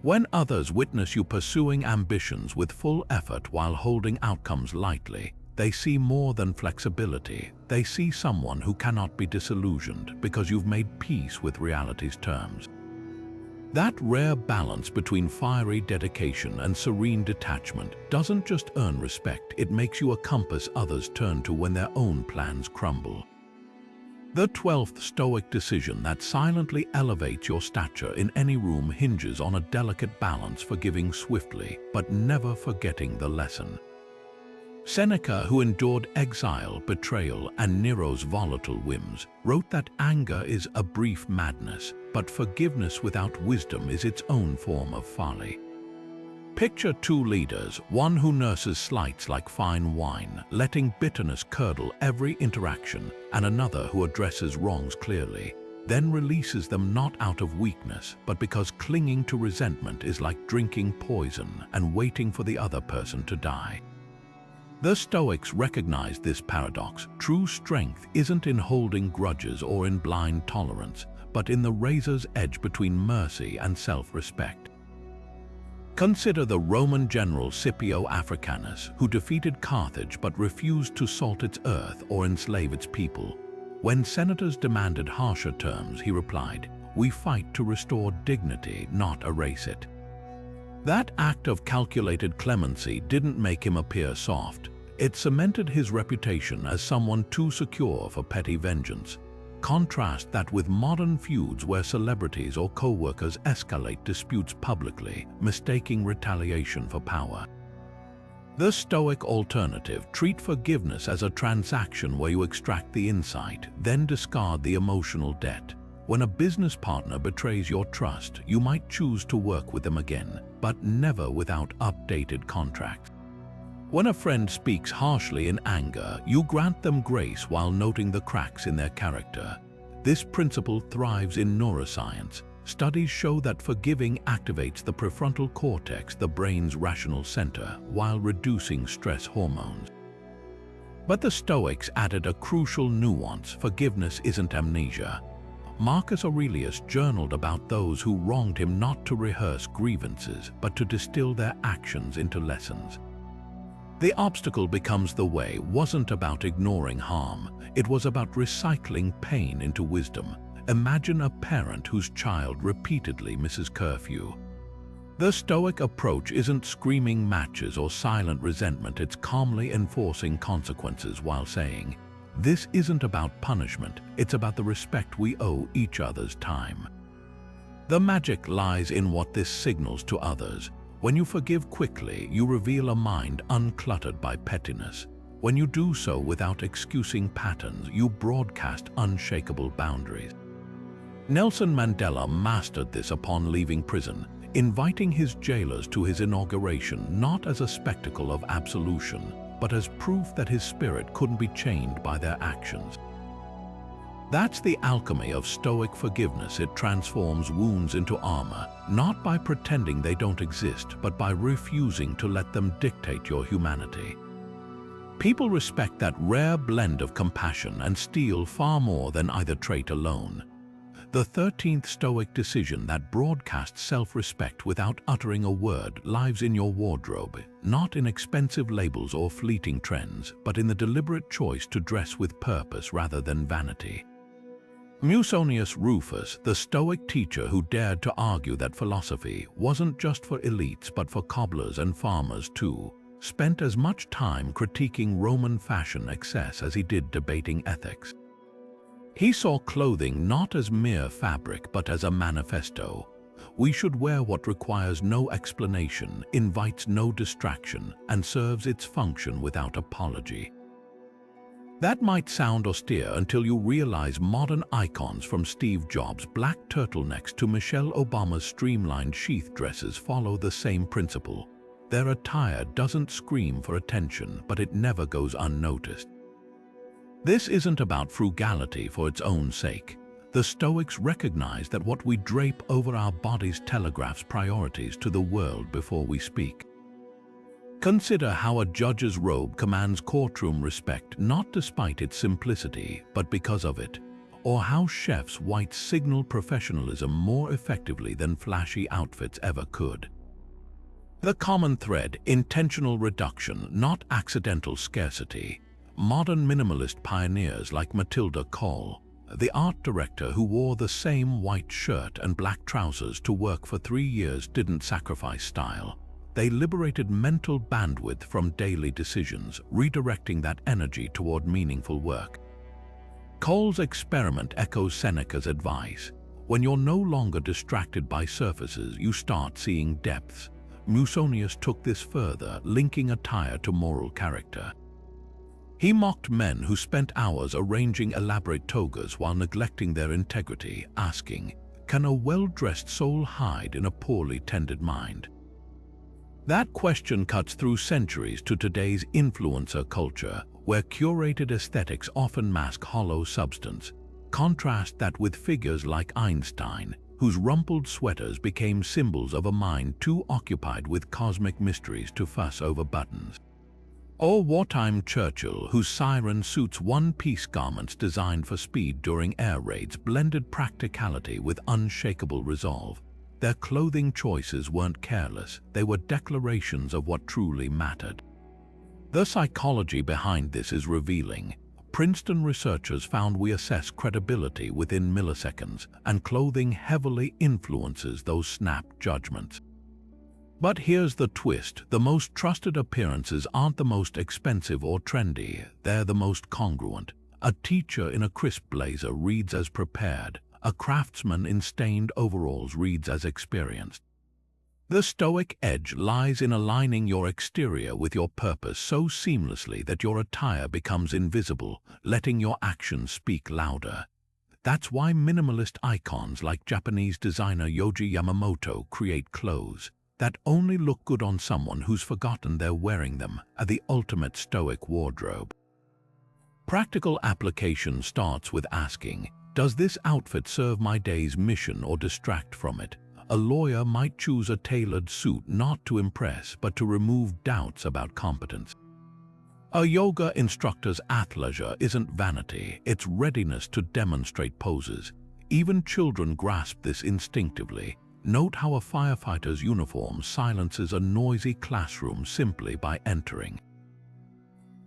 Speaker 1: When others witness you pursuing ambitions with full effort while holding outcomes lightly, they see more than flexibility. They see someone who cannot be disillusioned because you've made peace with reality's terms. That rare balance between fiery dedication and serene detachment doesn't just earn respect, it makes you a compass others turn to when their own plans crumble. The 12th Stoic decision that silently elevates your stature in any room hinges on a delicate balance, forgiving swiftly, but never forgetting the lesson. Seneca, who endured exile, betrayal, and Nero's volatile whims, wrote that anger is a brief madness, but forgiveness without wisdom is its own form of folly. Picture two leaders, one who nurses slights like fine wine, letting bitterness curdle every interaction, and another who addresses wrongs clearly, then releases them not out of weakness, but because clinging to resentment is like drinking poison and waiting for the other person to die. The Stoics recognized this paradox. True strength isn't in holding grudges or in blind tolerance, but in the razor's edge between mercy and self-respect. Consider the Roman general Scipio Africanus, who defeated Carthage but refused to salt its earth or enslave its people. When senators demanded harsher terms, he replied, "We fight to restore dignity, not erase it." That act of calculated clemency didn't make him appear soft. It cemented his reputation as someone too secure for petty vengeance. Contrast that with modern feuds where celebrities or co-workers escalate disputes publicly, mistaking retaliation for power. The Stoic alternative: treat forgiveness as a transaction where you extract the insight, then discard the emotional debt. When a business partner betrays your trust, you might choose to work with them again, but never without updated contracts. When a friend speaks harshly in anger, you grant them grace while noting the cracks in their character. This principle thrives in neuroscience. Studies show that forgiving activates the prefrontal cortex, the brain's rational center, while reducing stress hormones. But the Stoics added a crucial nuance: forgiveness isn't amnesia. Marcus Aurelius journaled about those who wronged him not to rehearse grievances, but to distill their actions into lessons. The obstacle becomes the way wasn't about ignoring harm, it was about recycling pain into wisdom. Imagine a parent whose child repeatedly misses curfew. The Stoic approach isn't screaming matches or silent resentment, it's calmly enforcing consequences while saying, "This isn't about punishment, it's about the respect we owe each other's time." The magic lies in what this signals to others. When you forgive quickly, you reveal a mind uncluttered by pettiness. When you do so without excusing patterns, you broadcast unshakable boundaries. Nelson Mandela mastered this upon leaving prison, inviting his jailers to his inauguration not as a spectacle of absolution, but as proof that his spirit couldn't be chained by their actions. That's the alchemy of Stoic forgiveness. It transforms wounds into armor, not by pretending they don't exist, but by refusing to let them dictate your humanity. People respect that rare blend of compassion and steel far more than either trait alone. The 13th Stoic decision that broadcasts self-respect without uttering a word lives in your wardrobe, not in expensive labels or fleeting trends, but in the deliberate choice to dress with purpose rather than vanity. Musonius Rufus, the Stoic teacher who dared to argue that philosophy wasn't just for elites but for cobblers and farmers too, spent as much time critiquing Roman fashion excess as he did debating ethics. He saw clothing not as mere fabric but as a manifesto. We should wear what requires no explanation, invites no distraction, and serves its function without apology. That might sound austere until you realize modern icons from Steve Jobs' black turtlenecks to Michelle Obama's streamlined sheath dresses follow the same principle. Their attire doesn't scream for attention, but it never goes unnoticed. This isn't about frugality for its own sake. The Stoics recognize that what we drape over our bodies telegraphs priorities to the world before we speak. Consider how a judge's robe commands courtroom respect not despite its simplicity, but because of it, or how chefs' whites signal professionalism more effectively than flashy outfits ever could. The common thread: intentional reduction, not accidental scarcity. Modern minimalist pioneers like Matilda Cole, the art director who wore the same white shirt and black trousers to work for 3 years, didn't sacrifice style. They liberated mental bandwidth from daily decisions, redirecting that energy toward meaningful work. Cole's experiment echoes Seneca's advice. When you're no longer distracted by surfaces, you start seeing depths. Musonius took this further, linking attire to moral character. He mocked men who spent hours arranging elaborate togas while neglecting their integrity, asking, "Can a well-dressed soul hide in a poorly tended mind?" That question cuts through centuries to today's influencer culture, where curated aesthetics often mask hollow substance. Contrast that with figures like Einstein, whose rumpled sweaters became symbols of a mind too occupied with cosmic mysteries to fuss over buttons. Or wartime Churchill, whose siren suits one-piece garments designed for speed during air raids blended practicality with unshakable resolve. Their clothing choices weren't careless, they were declarations of what truly mattered. The psychology behind this is revealing. Princeton researchers found we assess credibility within milliseconds, and clothing heavily influences those snap judgments. But here's the twist: the most trusted appearances aren't the most expensive or trendy, they're the most congruent. A teacher in a crisp blazer reads as prepared, a craftsman in stained overalls reads as experienced. The Stoic edge lies in aligning your exterior with your purpose so seamlessly that your attire becomes invisible, letting your actions speak louder. That's why minimalist icons like Japanese designer Yohji Yamamoto create clothes that only look good on someone who's forgotten they're wearing them, the ultimate Stoic wardrobe. Practical application starts with asking, does this outfit serve my day's mission or distract from it? A lawyer might choose a tailored suit not to impress but to remove doubts about competence. A yoga instructor's athleisure isn't vanity, it's readiness to demonstrate poses. Even children grasp this instinctively. Note how a firefighter's uniform silences a noisy classroom simply by entering.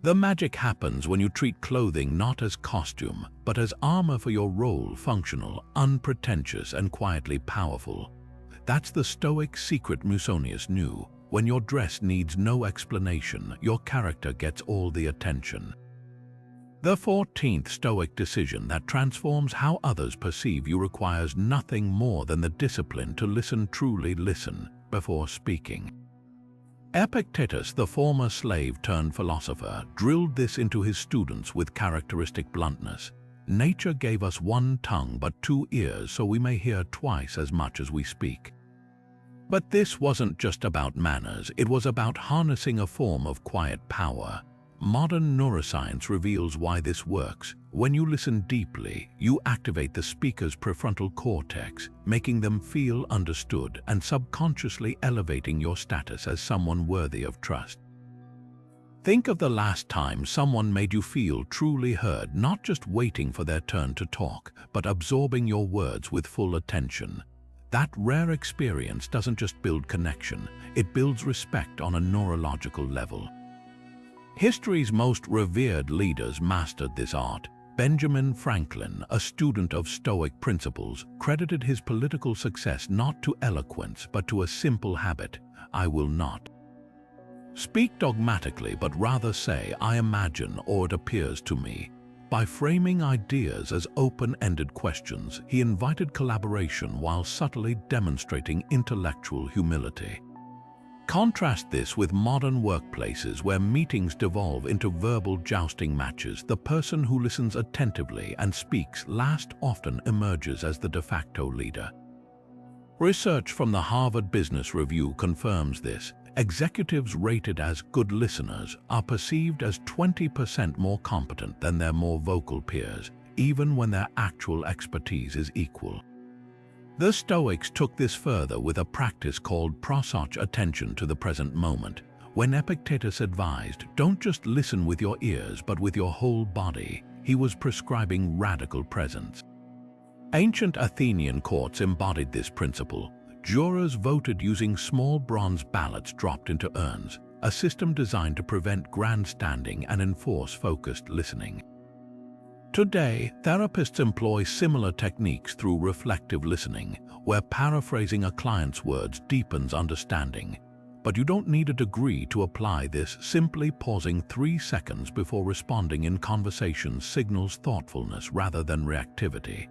Speaker 1: The magic happens when you treat clothing not as costume, but as armor for your role, functional, unpretentious, and quietly powerful. That's the Stoic secret Musonius knew. When your dress needs no explanation, your character gets all the attention. The 14th Stoic decision that transforms how others perceive you requires nothing more than the discipline to truly listen, before speaking. Epictetus, the former slave-turned-philosopher, drilled this into his students with characteristic bluntness. Nature gave us one tongue but two ears so we may hear twice as much as we speak. But this wasn't just about manners, it was about harnessing a form of quiet power. Modern neuroscience reveals why this works. When you listen deeply, you activate the speaker's prefrontal cortex, making them feel understood and subconsciously elevating your status as someone worthy of trust. Think of the last time someone made you feel truly heard, not just waiting for their turn to talk, but absorbing your words with full attention. That rare experience doesn't just build connection, it builds respect on a neurological level. History's most revered leaders mastered this art. Benjamin Franklin, a student of Stoic principles, credited his political success not to eloquence but to a simple habit: I will not speak dogmatically, but rather say, I imagine or it appears to me. By framing ideas as open-ended questions, he invited collaboration while subtly demonstrating intellectual humility. Contrast this with modern workplaces where meetings devolve into verbal jousting matches. The person who listens attentively and speaks last often emerges as the de facto leader. Research from the Harvard Business Review confirms this. Executives rated as good listeners are perceived as 20% more competent than their more vocal peers, even when their actual expertise is equal. The Stoics took this further with a practice called prosach, attention to the present moment. When Epictetus advised, don't just listen with your ears but with your whole body, he was prescribing radical presence. Ancient Athenian courts embodied this principle. Jurors voted using small bronze ballots dropped into urns, a system designed to prevent grandstanding and enforce focused listening. Today, therapists employ similar techniques through reflective listening, where paraphrasing a client's words deepens understanding. But you don't need a degree to apply this. Simply pausing 3 seconds before responding in conversations signals thoughtfulness rather than reactivity.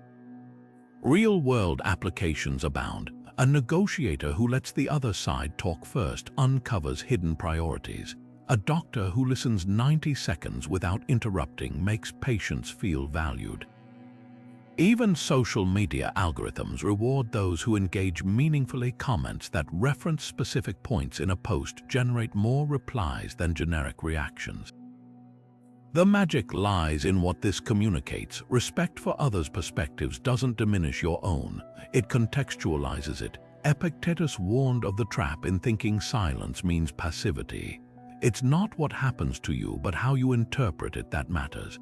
Speaker 1: Real-world applications abound. A negotiator who lets the other side talk first uncovers hidden priorities. A doctor who listens 90 seconds without interrupting makes patients feel valued. Even social media algorithms reward those who engage meaningfully. Comments that reference specific points in a post generate more replies than generic reactions. The magic lies in what this communicates. Respect for others' perspectives doesn't diminish your own, it contextualizes it. Epictetus warned of the trap in thinking silence means passivity. It's not what happens to you, but how you interpret it that matters.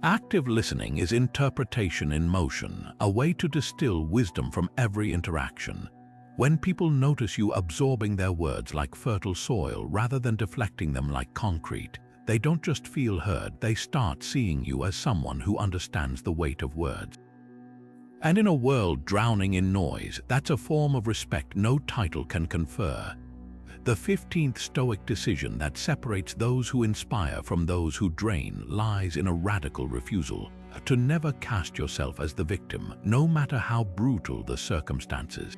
Speaker 1: Active listening is interpretation in motion, a way to distill wisdom from every interaction. When people notice you absorbing their words like fertile soil rather than deflecting them like concrete, they don't just feel heard, they start seeing you as someone who understands the weight of words. And in a world drowning in noise, that's a form of respect no title can confer. The 15th Stoic decision that separates those who inspire from those who drain lies in a radical refusal to never cast yourself as the victim, no matter how brutal the circumstances.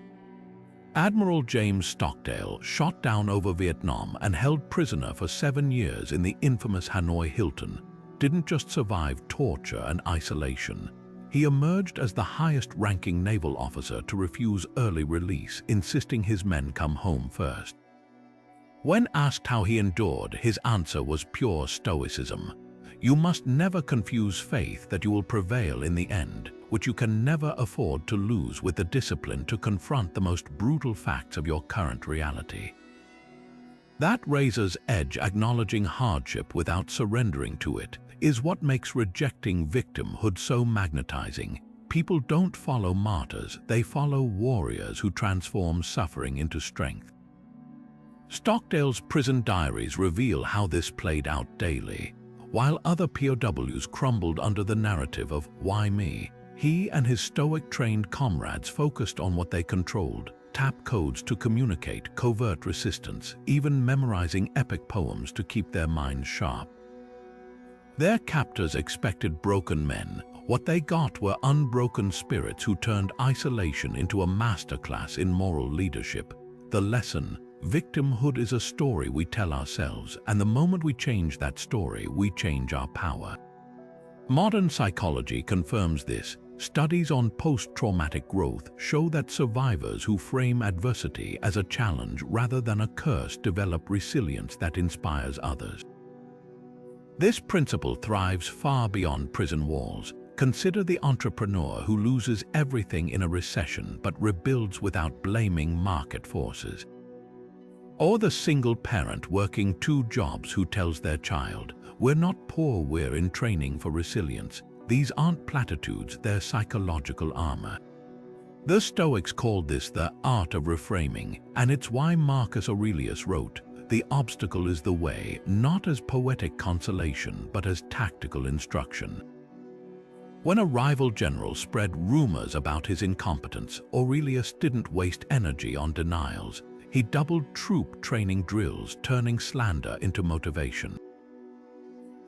Speaker 1: Admiral James Stockdale, shot down over Vietnam and held prisoner for 7 years in the infamous Hanoi Hilton, didn't just survive torture and isolation. He emerged as the highest-ranking naval officer to refuse early release, insisting his men come home first. When asked how he endured, his answer was pure stoicism. You must never confuse faith that you will prevail in the end, which you can never afford to lose, with the discipline to confront the most brutal facts of your current reality. That razor's edge, acknowledging hardship without surrendering to it, is what makes rejecting victimhood so magnetizing. People don't follow martyrs, they follow warriors who transform suffering into strength. Stockdale's prison diaries reveal how this played out daily. While other POWs crumbled under the narrative of "why me?", he and his Stoic-trained comrades focused on what they controlled: tap codes to communicate, covert resistance, even memorizing epic poems to keep their minds sharp. Their captors expected broken men. What they got were unbroken spirits who turned isolation into a masterclass in moral leadership. The lesson: victimhood is a story we tell ourselves, and the moment we change that story, we change our power. Modern psychology confirms this. Studies on post-traumatic growth show that survivors who frame adversity as a challenge rather than a curse develop resilience that inspires others. This principle thrives far beyond prison walls. Consider the entrepreneur who loses everything in a recession but rebuilds without blaming market forces. Or the single parent working 2 jobs who tells their child, "We're not poor, we're in training for resilience." These aren't platitudes, they're psychological armor. The Stoics called this the art of reframing, and it's why Marcus Aurelius wrote, "The obstacle is the way," not as poetic consolation, but as tactical instruction. When a rival general spread rumors about his incompetence, Aurelius didn't waste energy on denials. He doubled troop training drills, turning slander into motivation.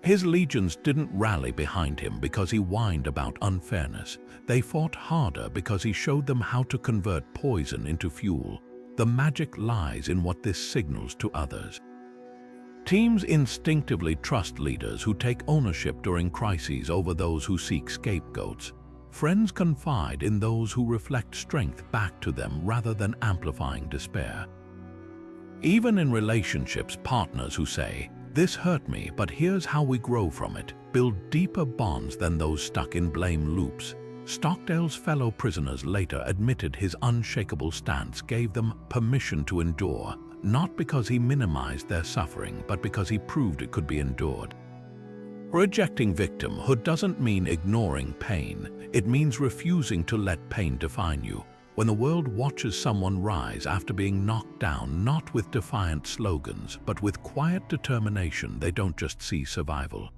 Speaker 1: His legions didn't rally behind him because he whined about unfairness. They fought harder because he showed them how to convert poison into fuel. The magic lies in what this signals to others. Teams instinctively trust leaders who take ownership during crises over those who seek scapegoats. Friends confide in those who reflect strength back to them rather than amplifying despair. Even in relationships, partners who say, "This hurt me, but here's how we grow from it," build deeper bonds than those stuck in blame loops. Stockdale's fellow prisoners later admitted his unshakable stance gave them permission to endure, not because he minimized their suffering, but because he proved it could be endured. Rejecting victimhood doesn't mean ignoring pain. It means refusing to let pain define you. When the world watches someone rise after being knocked down, not with defiant slogans, but with quiet determination, they don't just see survival.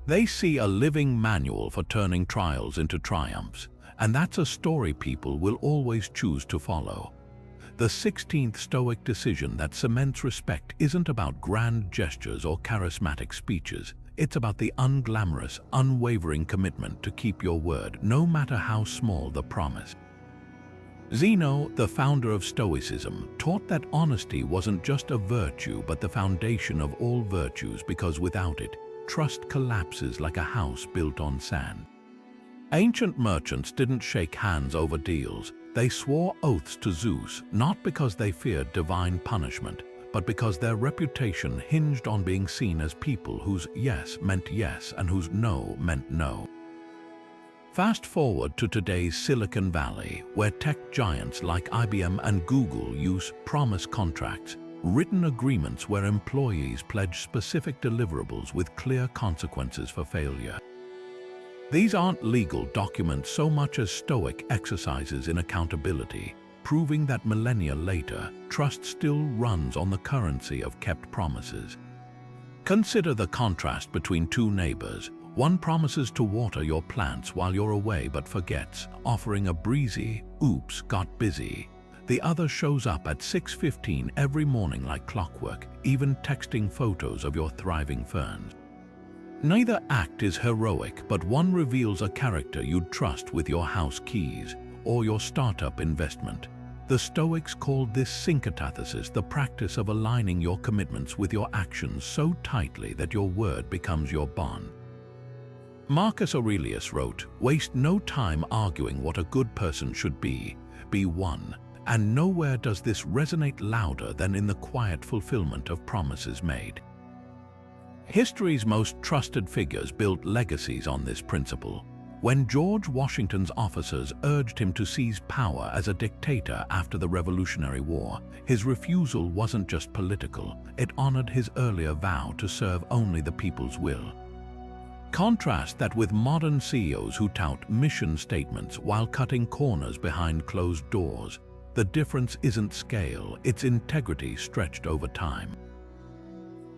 Speaker 1: They see a living manual for turning trials into triumphs, and that's a story people will always choose to follow. The 16th Stoic decision that cements respect isn't about grand gestures or charismatic speeches. It's about the unglamorous, unwavering commitment to keep your word, no matter how small the promise. Zeno, the founder of Stoicism, taught that honesty wasn't just a virtue but the foundation of all virtues, because without it, trust collapses like a house built on sand. Ancient merchants didn't shake hands over deals. They swore oaths to Zeus, not because they feared divine punishment, but because their reputation hinged on being seen as people whose yes meant yes and whose no meant no. Fast forward to today's Silicon Valley, where tech giants like IBM and Google use promise contracts, written agreements where employees pledge specific deliverables with clear consequences for failure. These aren't legal documents so much as Stoic exercises in accountability, proving that millennia later, trust still runs on the currency of kept promises. Consider the contrast between two neighbors. One promises to water your plants while you're away but forgets, offering a breezy, "oops, got busy." The other shows up at 6:15 every morning like clockwork, even texting photos of your thriving ferns. Neither act is heroic, but one reveals a character you'd trust with your house keys or your startup investment. The Stoics called this synkatathesis, the practice of aligning your commitments with your actions so tightly that your word becomes your bond. Marcus Aurelius wrote, "Waste no time arguing what a good person should be one." And nowhere does this resonate louder than in the quiet fulfillment of promises made. History's most trusted figures built legacies on this principle. When George Washington's officers urged him to seize power as a dictator after the Revolutionary War, his refusal wasn't just political, it honored his earlier vow to serve only the people's will. Contrast that with modern CEOs who tout mission statements while cutting corners behind closed doors. The difference isn't scale, it's integrity stretched over time.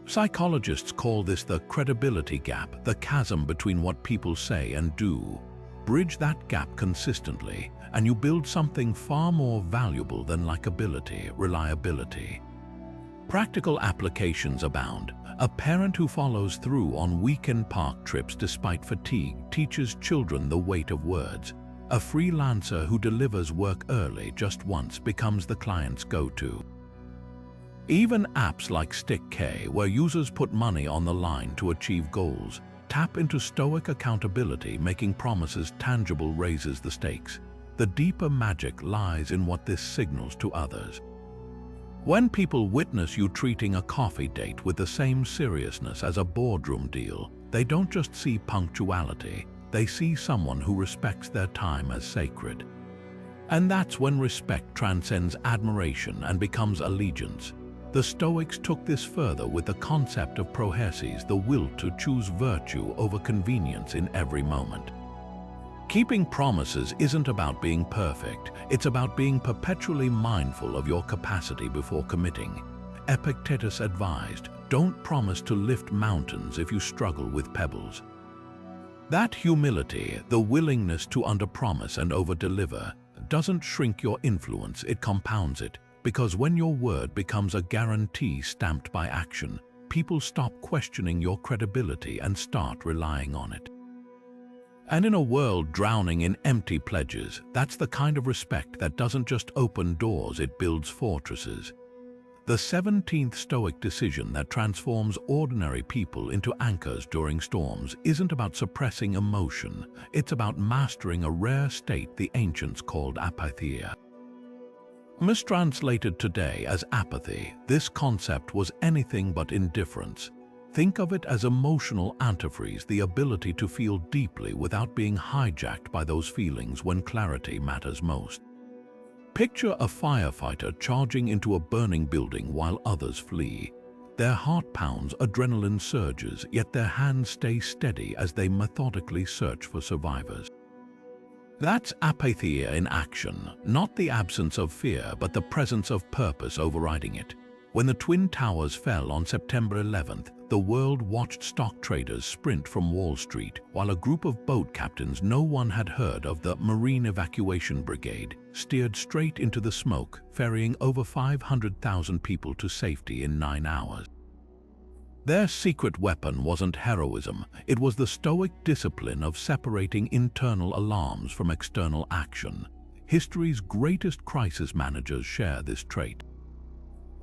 Speaker 1: Psychologists call this the credibility gap, the chasm between what people say and do. Bridge that gap consistently, and you build something far more valuable than likability, reliability. Practical applications abound. A parent who follows through on weekend park trips despite fatigue teaches children the weight of words. A freelancer who delivers work early just once becomes the client's go-to. Even apps like Stick, where users put money on the line to achieve goals, tap into Stoic accountability. Making promises tangible raises the stakes. The deeper magic lies in what this signals to others. When people witness you treating a coffee date with the same seriousness as a boardroom deal, they don't just see punctuality, they see someone who respects their time as sacred. And that's when respect transcends admiration and becomes allegiance. The Stoics took this further with the concept of proherses, the will to choose virtue over convenience in every moment. Keeping promises isn't about being perfect, it's about being perpetually mindful of your capacity before committing. Epictetus advised, "Don't promise to lift mountains if you struggle with pebbles." That humility, the willingness to underpromise and overdeliver, doesn't shrink your influence, it compounds it. Because when your word becomes a guarantee stamped by action, people stop questioning your credibility and start relying on it. And in a world drowning in empty pledges, that's the kind of respect that doesn't just open doors, it builds fortresses. The 17th Stoic decision that transforms ordinary people into anchors during storms isn't about suppressing emotion, it's about mastering a rare state the ancients called apatheia. Mistranslated today as apathy, this concept was anything but indifference. Think of it as emotional antifreeze, the ability to feel deeply without being hijacked by those feelings when clarity matters most. Picture a firefighter charging into a burning building while others flee. Their heart pounds, adrenaline surges, yet their hands stay steady as they methodically search for survivors. That's apatheia in action, not the absence of fear, but the presence of purpose overriding it. When the Twin Towers fell on September 11th, the world watched stock traders sprint from Wall Street, while a group of boat captains no one had heard of, the Marine Evacuation Brigade, steered straight into the smoke, ferrying over 500,000 people to safety in 9 hours. Their secret weapon wasn't heroism, it was the Stoic discipline of separating internal alarms from external action. History's greatest crisis managers share this trait.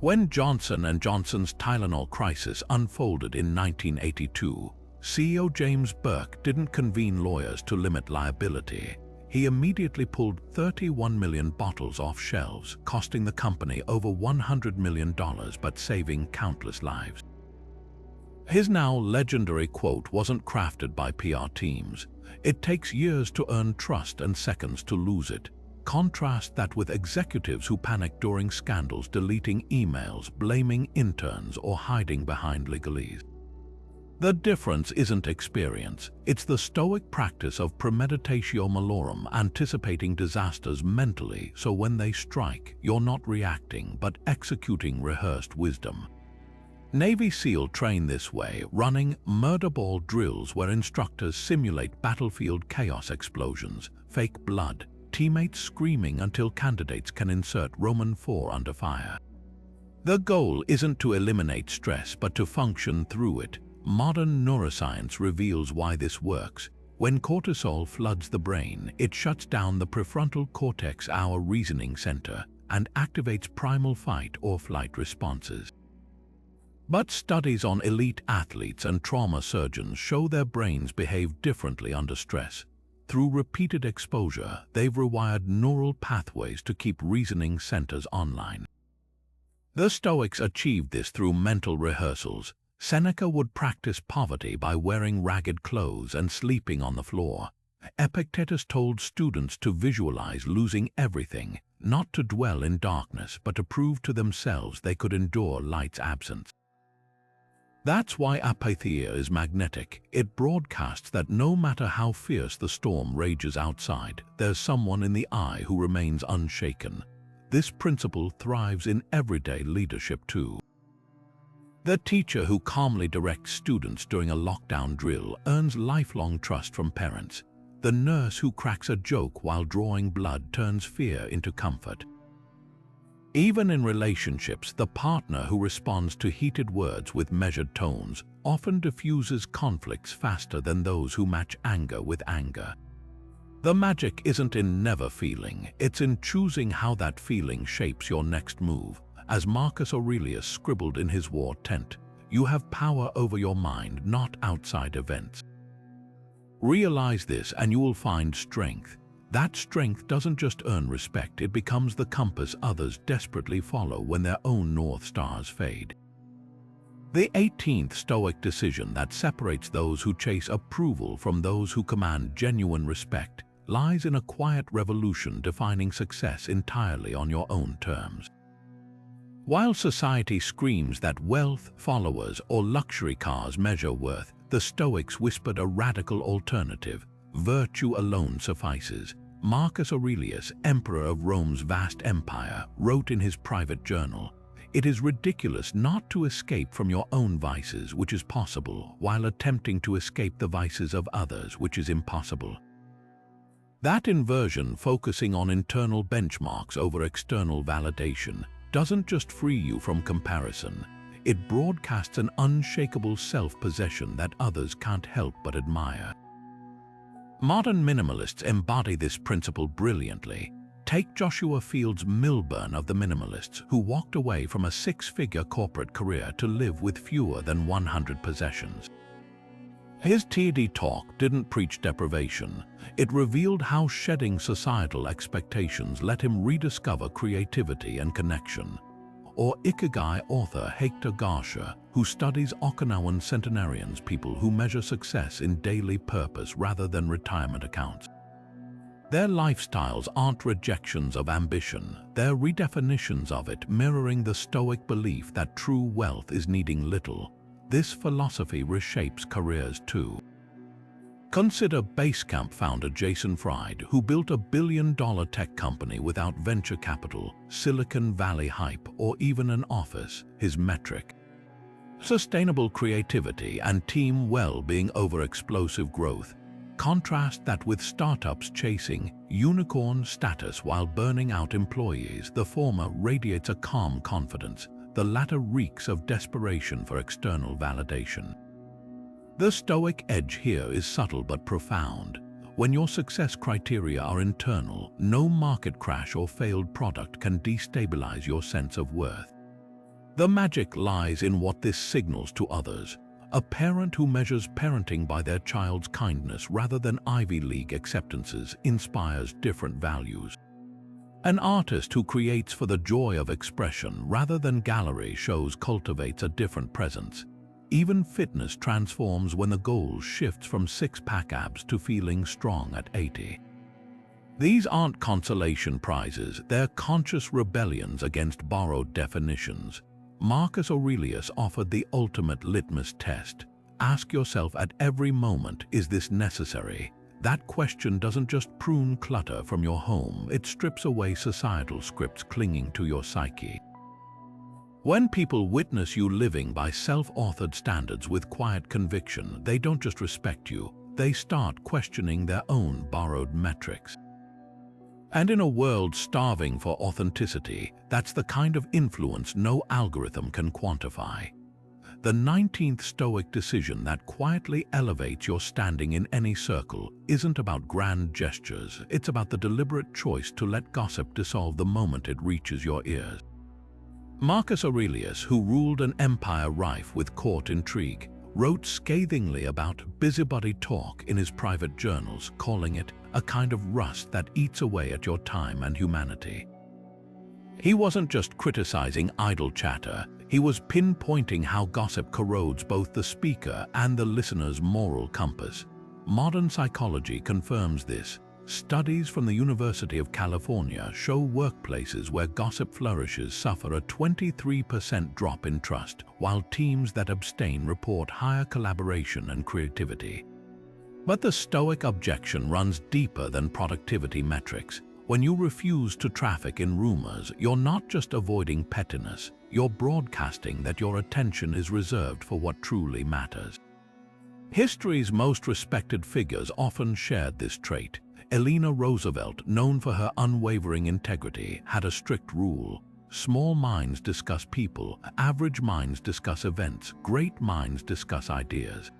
Speaker 1: When Johnson & Johnson's Tylenol crisis unfolded in 1982, CEO James Burke didn't convene lawyers to limit liability. He immediately pulled 31 million bottles off shelves, costing the company over $100 million but saving countless lives. His now legendary quote wasn't crafted by PR teams. It takes years to earn trust and seconds to lose it. Contrast that with executives who panic during scandals, deleting emails, blaming interns, or hiding behind legalese. The difference isn't experience, it's the Stoic practice of premeditatio malorum, anticipating disasters mentally so when they strike, you're not reacting but executing rehearsed wisdom. Navy SEAL train this way, running murder ball drills where instructors simulate battlefield chaos explosions, fake blood, teammates screaming until candidates can insert Roman 4 under fire. The goal isn't to eliminate stress but to function through it. Modern neuroscience reveals why this works. When cortisol floods the brain, it shuts down the prefrontal cortex, our reasoning center, and activates primal fight or flight responses. But studies on elite athletes and trauma surgeons show their brains behave differently under stress. Through repeated exposure, they've rewired neural pathways to keep reasoning centers online. The Stoics achieved this through mental rehearsals. Seneca would practice poverty by wearing ragged clothes and sleeping on the floor. Epictetus told students to visualize losing everything, not to dwell in darkness, but to prove to themselves they could endure light's absence. That's why apatheia is magnetic. It broadcasts that no matter how fierce the storm rages outside, there's someone in the eye who remains unshaken. This principle thrives in everyday leadership too. The teacher who calmly directs students during a lockdown drill earns lifelong trust from parents. The nurse who cracks a joke while drawing blood turns fear into comfort. Even in relationships, the partner who responds to heated words with measured tones often diffuses conflicts faster than those who match anger with anger. The magic isn't in never feeling, it's in choosing how that feeling shapes your next move. As Marcus Aurelius scribbled in his war tent, you have power over your mind, not outside events. Realize this and you will find strength. That strength doesn't just earn respect, it becomes the compass others desperately follow when their own North Stars fade. The 18th Stoic decision that separates those who chase approval from those who command genuine respect lies in a quiet revolution defining success entirely on your own terms. While society screams that wealth, followers, or luxury cars measure worth, the Stoics whispered a radical alternative: virtue alone suffices. Marcus Aurelius, emperor of Rome's vast empire, wrote in his private journal, "It is ridiculous not to escape from your own vices, which is possible, while attempting to escape the vices of others, which is impossible." That inversion, focusing on internal benchmarks over external validation, doesn't just free you from comparison, it broadcasts an unshakable self-possession that others can't help but admire. Modern minimalists embody this principle brilliantly. Take Joshua Fields Milburn of the Minimalists, who walked away from a six-figure corporate career to live with fewer than 100 possessions. His TED talk didn't preach deprivation. It revealed how shedding societal expectations let him rediscover creativity and connection. Or Ikigai author Hector Garcia, who studies Okinawan centenarians, people who measure success in daily purpose rather than retirement accounts. Their lifestyles aren't rejections of ambition, they're redefinitions of it, mirroring the Stoic belief that true wealth is needing little. This philosophy reshapes careers too. Consider Basecamp founder Jason Fried, who built a billion-dollar tech company without venture capital, Silicon Valley hype, or even an office. His metric: sustainable creativity and team well-being over explosive growth. Contrast that with startups chasing unicorn status while burning out employees. The former radiates a calm confidence, the latter reeks of desperation for external validation. The Stoic edge here is subtle but profound. When your success criteria are internal, no market crash or failed product can destabilize your sense of worth. The magic lies in what this signals to others: A parent who measures parenting by their child's kindness rather than Ivy League acceptances inspires different values. An artist who creates for the joy of expression rather than gallery shows cultivates a different presence. Even fitness transforms when the goal shifts from six-pack abs to feeling strong at 80. These aren't consolation prizes, they're conscious rebellions against borrowed definitions. Marcus Aurelius offered the ultimate litmus test. Ask yourself at every moment, is this necessary? That question doesn't just prune clutter from your home, it strips away societal scripts clinging to your psyche. When people witness you living by self-authored standards with quiet conviction, they don't just respect you, they start questioning their own borrowed metrics. And in a world starving for authenticity, that's the kind of influence no algorithm can quantify. The 19th Stoic decision that quietly elevates your standing in any circle isn't about grand gestures, it's about the deliberate choice to let gossip dissolve the moment it reaches your ears. Marcus Aurelius, who ruled an empire rife with court intrigue, wrote scathingly about busybody talk in his private journals, calling it a kind of rust that eats away at your time and humanity. He wasn't just criticizing idle chatter, he was pinpointing how gossip corrodes both the speaker and the listener's moral compass. Modern psychology confirms this. Studies from the University of California show workplaces where gossip flourishes suffer a 23% drop in trust, while teams that abstain report higher collaboration and creativity. But the Stoic objection runs deeper than productivity metrics. When you refuse to traffic in rumors, you're not just avoiding pettiness, you're broadcasting that your attention is reserved for what truly matters. History's most respected figures often shared this trait. Eleanor Roosevelt, known for her unwavering integrity, had a strict rule. Small minds discuss people, average minds discuss events, great minds discuss ideas.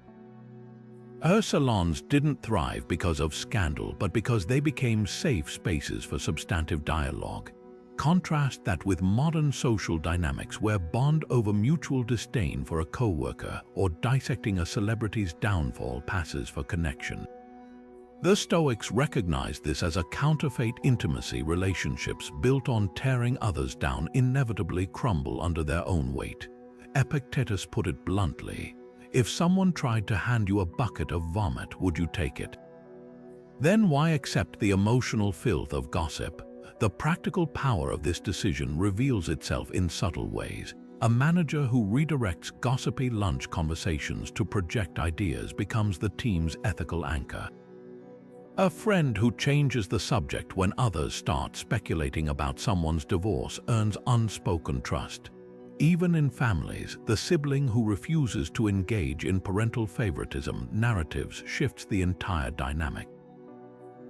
Speaker 1: Her salons didn't thrive because of scandal, but because they became safe spaces for substantive dialogue. Contrast that with modern social dynamics where bond over mutual disdain for a coworker or dissecting a celebrity's downfall passes for connection. The Stoics recognized this as a counterfeit intimacy. Relationships built on tearing others down inevitably crumble under their own weight. Epictetus put it bluntly, if someone tried to hand you a bucket of vomit, would you take it? Then why accept the emotional filth of gossip? The practical power of this decision reveals itself in subtle ways. A manager who redirects gossipy lunch conversations to project ideas becomes the team's ethical anchor. A friend who changes the subject when others start speculating about someone's divorce earns unspoken trust. Even in families, the sibling who refuses to engage in parental favoritism narratives shifts the entire dynamic.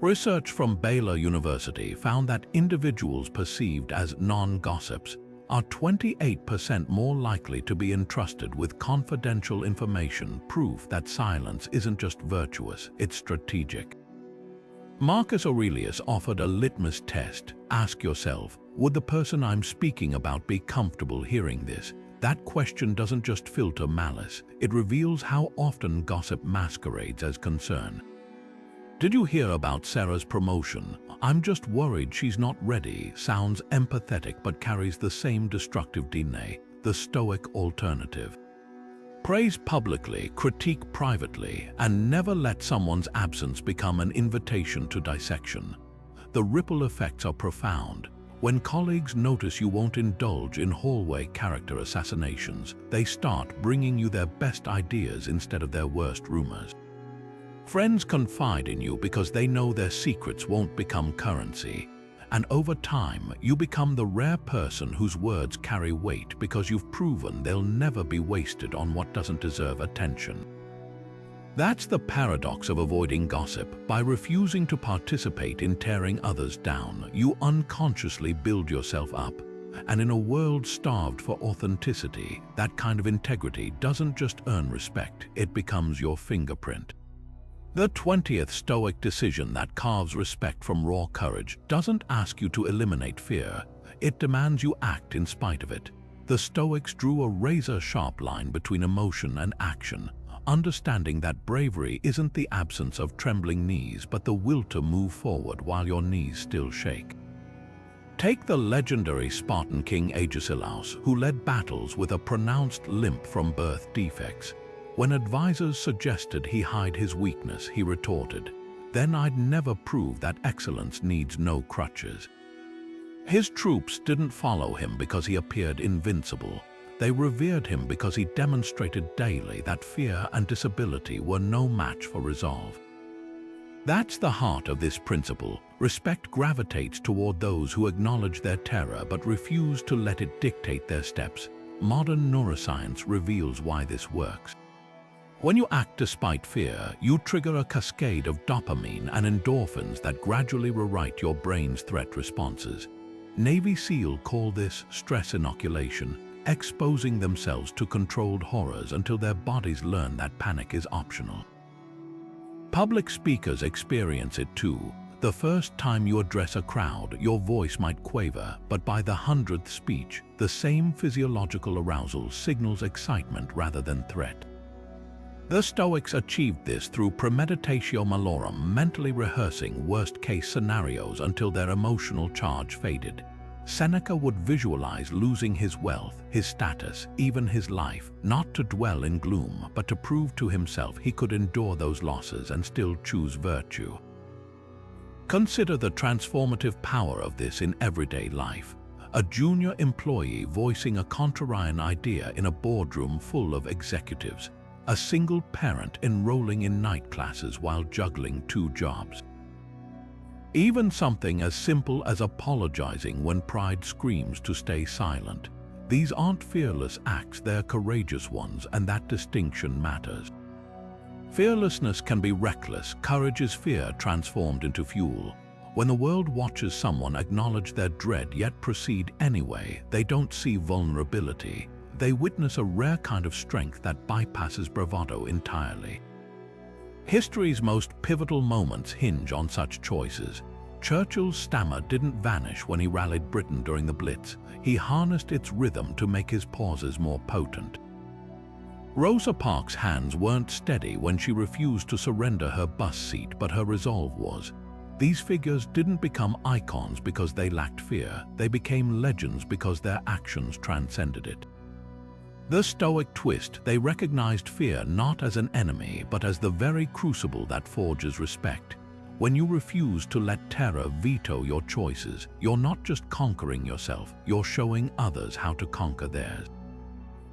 Speaker 1: Research from Baylor University found that individuals perceived as non-gossips are 28% more likely to be entrusted with confidential information, proof that silence isn't just virtuous, it's strategic. Marcus Aurelius offered a litmus test. Ask yourself, would the person I'm speaking about be comfortable hearing this? That question doesn't just filter malice, it reveals how often gossip masquerades as concern. Did you hear about Sarah's promotion? I'm just worried she's not ready. Sounds empathetic but carries the same destructive DNA, the Stoic alternative. Praise publicly, critique privately, and never let someone's absence become an invitation to dissection. The ripple effects are profound. When colleagues notice you won't indulge in hallway character assassinations, they start bringing you their best ideas instead of their worst rumors. Friends confide in you because they know their secrets won't become currency. And over time, you become the rare person whose words carry weight because you've proven they'll never be wasted on what doesn't deserve attention. That's the paradox of avoiding gossip. By refusing to participate in tearing others down, you unconsciously build yourself up. And in a world starved for authenticity, that kind of integrity doesn't just earn respect, it becomes your fingerprint. The 20th Stoic decision that carves respect from raw courage doesn't ask you to eliminate fear, it demands you act in spite of it. The Stoics drew a razor-sharp line between emotion and action, understanding that bravery isn't the absence of trembling knees but the will to move forward while your knees still shake. Take the legendary Spartan king Agesilaus, who led battles with a pronounced limp from birth defects. When advisors suggested he hide his weakness, he retorted, "Then I'd never prove that excellence needs no crutches." His troops didn't follow him because he appeared invincible. They revered him because he demonstrated daily that fear and disability were no match for resolve. That's the heart of this principle. Respect gravitates toward those who acknowledge their terror but refuse to let it dictate their steps. Modern neuroscience reveals why this works. When you act despite fear, you trigger a cascade of dopamine and endorphins that gradually rewrite your brain's threat responses. Navy SEAL call this stress inoculation, exposing themselves to controlled horrors until their bodies learn that panic is optional. Public speakers experience it too. The first time you address a crowd, your voice might quaver, but by the 100th speech, the same physiological arousal signals excitement rather than threat. The Stoics achieved this through premeditatio malorum, mentally rehearsing worst-case scenarios until their emotional charge faded. Seneca would visualize losing his wealth, his status, even his life, not to dwell in gloom, but to prove to himself he could endure those losses and still choose virtue. Consider the transformative power of this in everyday life. A junior employee voicing a contrarian idea in a boardroom full of executives. A single parent enrolling in night classes while juggling 2 jobs. Even something as simple as apologizing when pride screams to stay silent. These aren't fearless acts, they're courageous ones, and that distinction matters. Fearlessness can be reckless, courage is fear transformed into fuel. When the world watches someone acknowledge their dread yet proceed anyway, they don't see vulnerability. They witness a rare kind of strength that bypasses bravado entirely. History's most pivotal moments hinge on such choices. Churchill's stammer didn't vanish when he rallied Britain during the Blitz. He harnessed its rhythm to make his pauses more potent. Rosa Parks' hands weren't steady when she refused to surrender her bus seat, but her resolve was. These figures didn't become icons because they lacked fear. They became legends because their actions transcended it. The Stoic twist, they recognized fear not as an enemy, but as the very crucible that forges respect. When you refuse to let terror veto your choices, you're not just conquering yourself, you're showing others how to conquer theirs.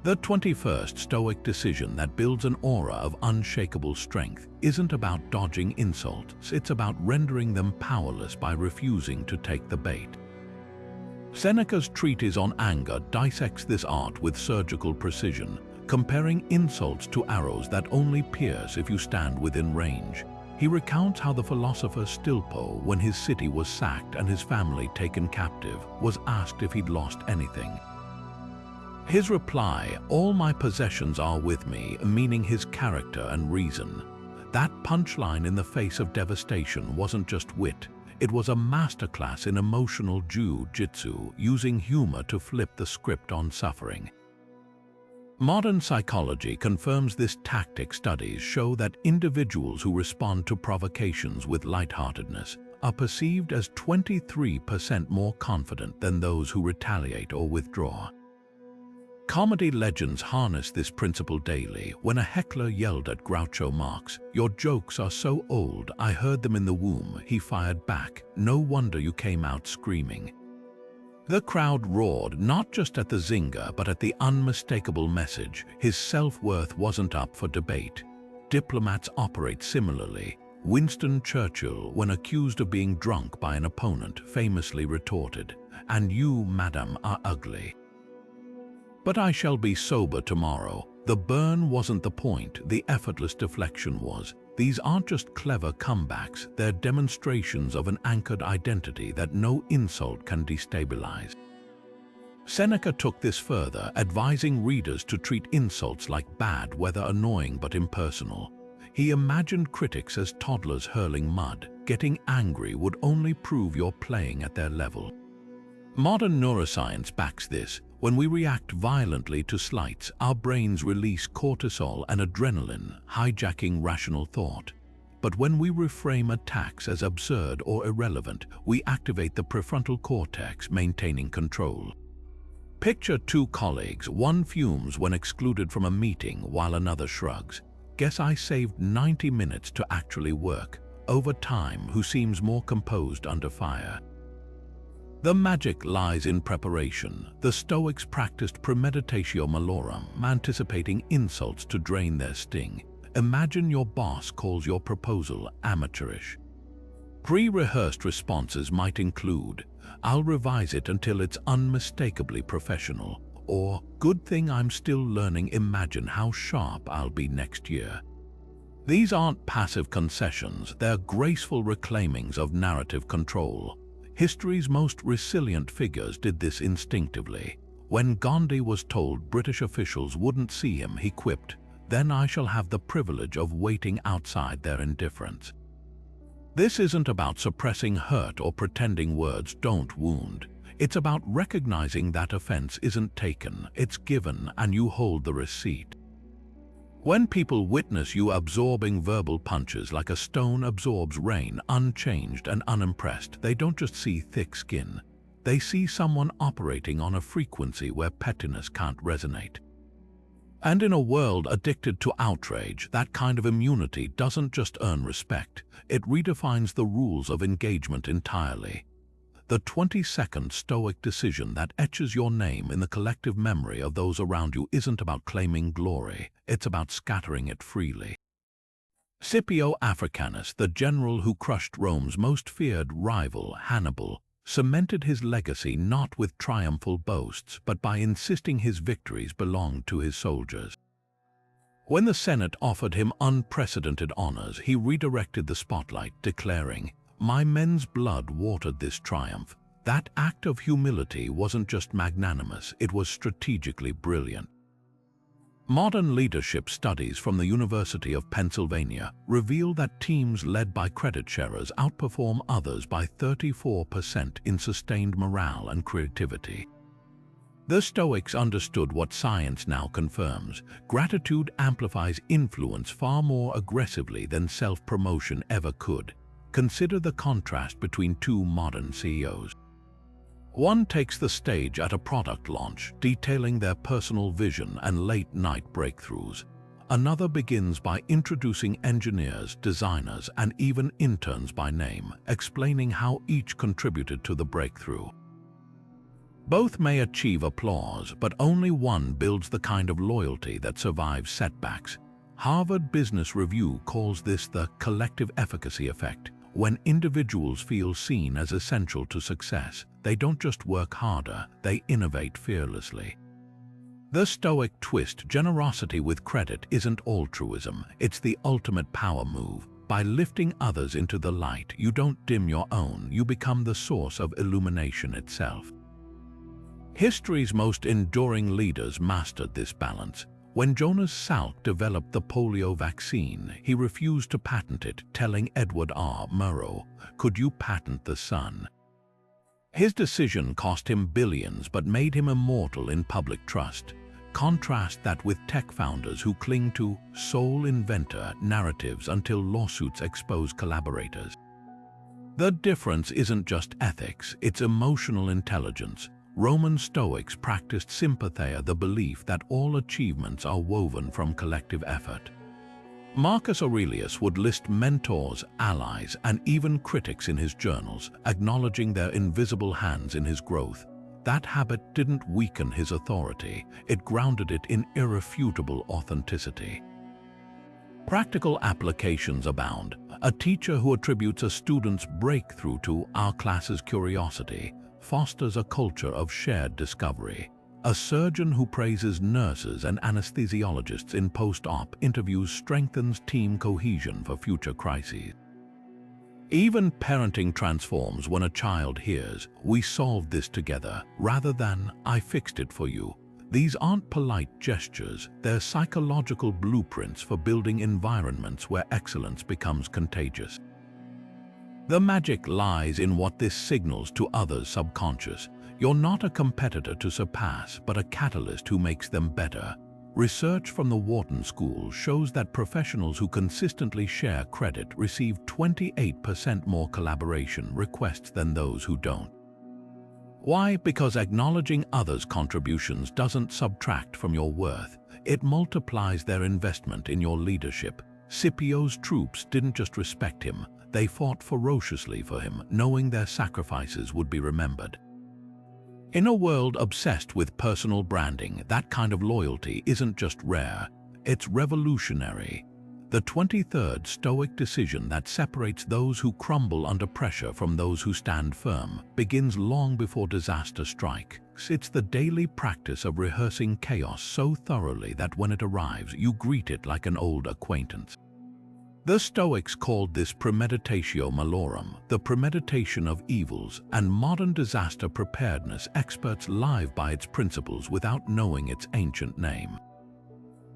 Speaker 1: The 21st Stoic decision that builds an aura of unshakable strength isn't about dodging insults, it's about rendering them powerless by refusing to take the bait. Seneca's treatise on anger dissects this art with surgical precision, comparing insults to arrows that only pierce if you stand within range. He recounts how the philosopher Stilpo, when his city was sacked and his family taken captive, was asked if he'd lost anything. His reply, "All my possessions are with me," meaning his character and reason. That punchline in the face of devastation wasn't just wit. It was a masterclass in emotional jiu-jitsu, using humor to flip the script on suffering. Modern psychology confirms this tactic. Studies show that individuals who respond to provocations with lightheartedness are perceived as 23% more confident than those who retaliate or withdraw. Comedy legends harness this principle daily. When a heckler yelled at Groucho Marx, "Your jokes are so old, I heard them in the womb," he fired back, "No wonder you came out screaming." The crowd roared, not just at the zinger, but at the unmistakable message. His self-worth wasn't up for debate. Diplomats operate similarly. Winston Churchill, when accused of being drunk by an opponent, famously retorted, "And you, madam, are ugly. But I shall be sober tomorrow." The burn wasn't the point, the effortless deflection was. These aren't just clever comebacks, they're demonstrations of an anchored identity that no insult can destabilize. Seneca took this further, advising readers to treat insults like bad, whether annoying but impersonal. He imagined critics as toddlers hurling mud. Getting angry would only prove you're playing at their level. Modern neuroscience backs this. When we react violently to slights, our brains release cortisol and adrenaline, hijacking rational thought. But when we reframe attacks as absurd or irrelevant, we activate the prefrontal cortex, maintaining control. Picture two colleagues, one fumes when excluded from a meeting while another shrugs. Guess I saved 90 minutes to actually work. Over time, who seems more composed under fire? The magic lies in preparation. The Stoics practiced premeditatio malorum, anticipating insults to drain their sting. Imagine your boss calls your proposal amateurish. Pre-rehearsed responses might include, "I'll revise it until it's unmistakably professional," or "Good thing I'm still learning, imagine how sharp I'll be next year." These aren't passive concessions, they're graceful reclaimings of narrative control. History's most resilient figures did this instinctively. When Gandhi was told British officials wouldn't see him, he quipped, "Then I shall have the privilege of waiting outside their indifference." This isn't about suppressing hurt or pretending words don't wound. It's about recognizing that offense isn't taken, it's given, and you hold the receipt. When people witness you absorbing verbal punches like a stone absorbs rain, unchanged and unimpressed, they don't just see thick skin. They see someone operating on a frequency where pettiness can't resonate. And in a world addicted to outrage, that kind of immunity doesn't just earn respect, it redefines the rules of engagement entirely. The 20-second Stoic decision that etches your name in the collective memory of those around you isn't about claiming glory, it's about scattering it freely. Scipio Africanus, the general who crushed Rome's most feared rival, Hannibal, cemented his legacy not with triumphal boasts, but by insisting his victories belonged to his soldiers. When the Senate offered him unprecedented honors, he redirected the spotlight, declaring, "My men's blood watered this triumph." That act of humility wasn't just magnanimous, it was strategically brilliant. Modern leadership studies from the University of Pennsylvania reveal that teams led by credit sharers outperform others by 34% in sustained morale and creativity. The Stoics understood what science now confirms. Gratitude amplifies influence far more aggressively than self-promotion ever could. Consider the contrast between two modern CEOs. One takes the stage at a product launch, detailing their personal vision and late-night breakthroughs. Another begins by introducing engineers, designers, and even interns by name, explaining how each contributed to the breakthrough. Both may achieve applause, but only one builds the kind of loyalty that survives setbacks. Harvard Business Review calls this the collective efficacy effect. When individuals feel seen as essential to success, they don't just work harder, they innovate fearlessly. The Stoic twist, generosity with credit, isn't altruism, it's the ultimate power move. By lifting others into the light, you don't dim your own, you become the source of illumination itself. History's most enduring leaders mastered this balance. When Jonas Salk developed the polio vaccine, he refused to patent it, telling Edward R. Murrow, "Could you patent the sun?" His decision cost him billions but made him immortal in public trust. Contrast that with tech founders who cling to sole inventor narratives until lawsuits expose collaborators. The difference isn't just ethics, it's emotional intelligence. Roman Stoics practiced sympatheia, the belief that all achievements are woven from collective effort. Marcus Aurelius would list mentors, allies, and even critics in his journals, acknowledging their invisible hands in his growth. That habit didn't weaken his authority, it grounded it in irrefutable authenticity. Practical applications abound. A teacher who attributes a student's breakthrough to our class's curiosity fosters a culture of shared discovery. A surgeon who praises nurses and anesthesiologists in post-op interviews strengthens team cohesion for future crises. Even parenting transforms when a child hears, "We solved this together," rather than, "I fixed it for you." These aren't polite gestures, they're psychological blueprints for building environments where excellence becomes contagious. The magic lies in what this signals to others' subconscious. You're not a competitor to surpass, but a catalyst who makes them better. Research from the Wharton School shows that professionals who consistently share credit receive 28% more collaboration requests than those who don't. Why? Because acknowledging others' contributions doesn't subtract from your worth. It multiplies their investment in your leadership. Scipio's troops didn't just respect him, they fought ferociously for him, knowing their sacrifices would be remembered. In a world obsessed with personal branding, that kind of loyalty isn't just rare, it's revolutionary. The 23rd Stoic decision that separates those who crumble under pressure from those who stand firm begins long before disaster strikes. It's the daily practice of rehearsing chaos so thoroughly that when it arrives, you greet it like an old acquaintance. The Stoics called this premeditatio malorum, the premeditation of evils, and modern disaster preparedness experts live by its principles without knowing its ancient name.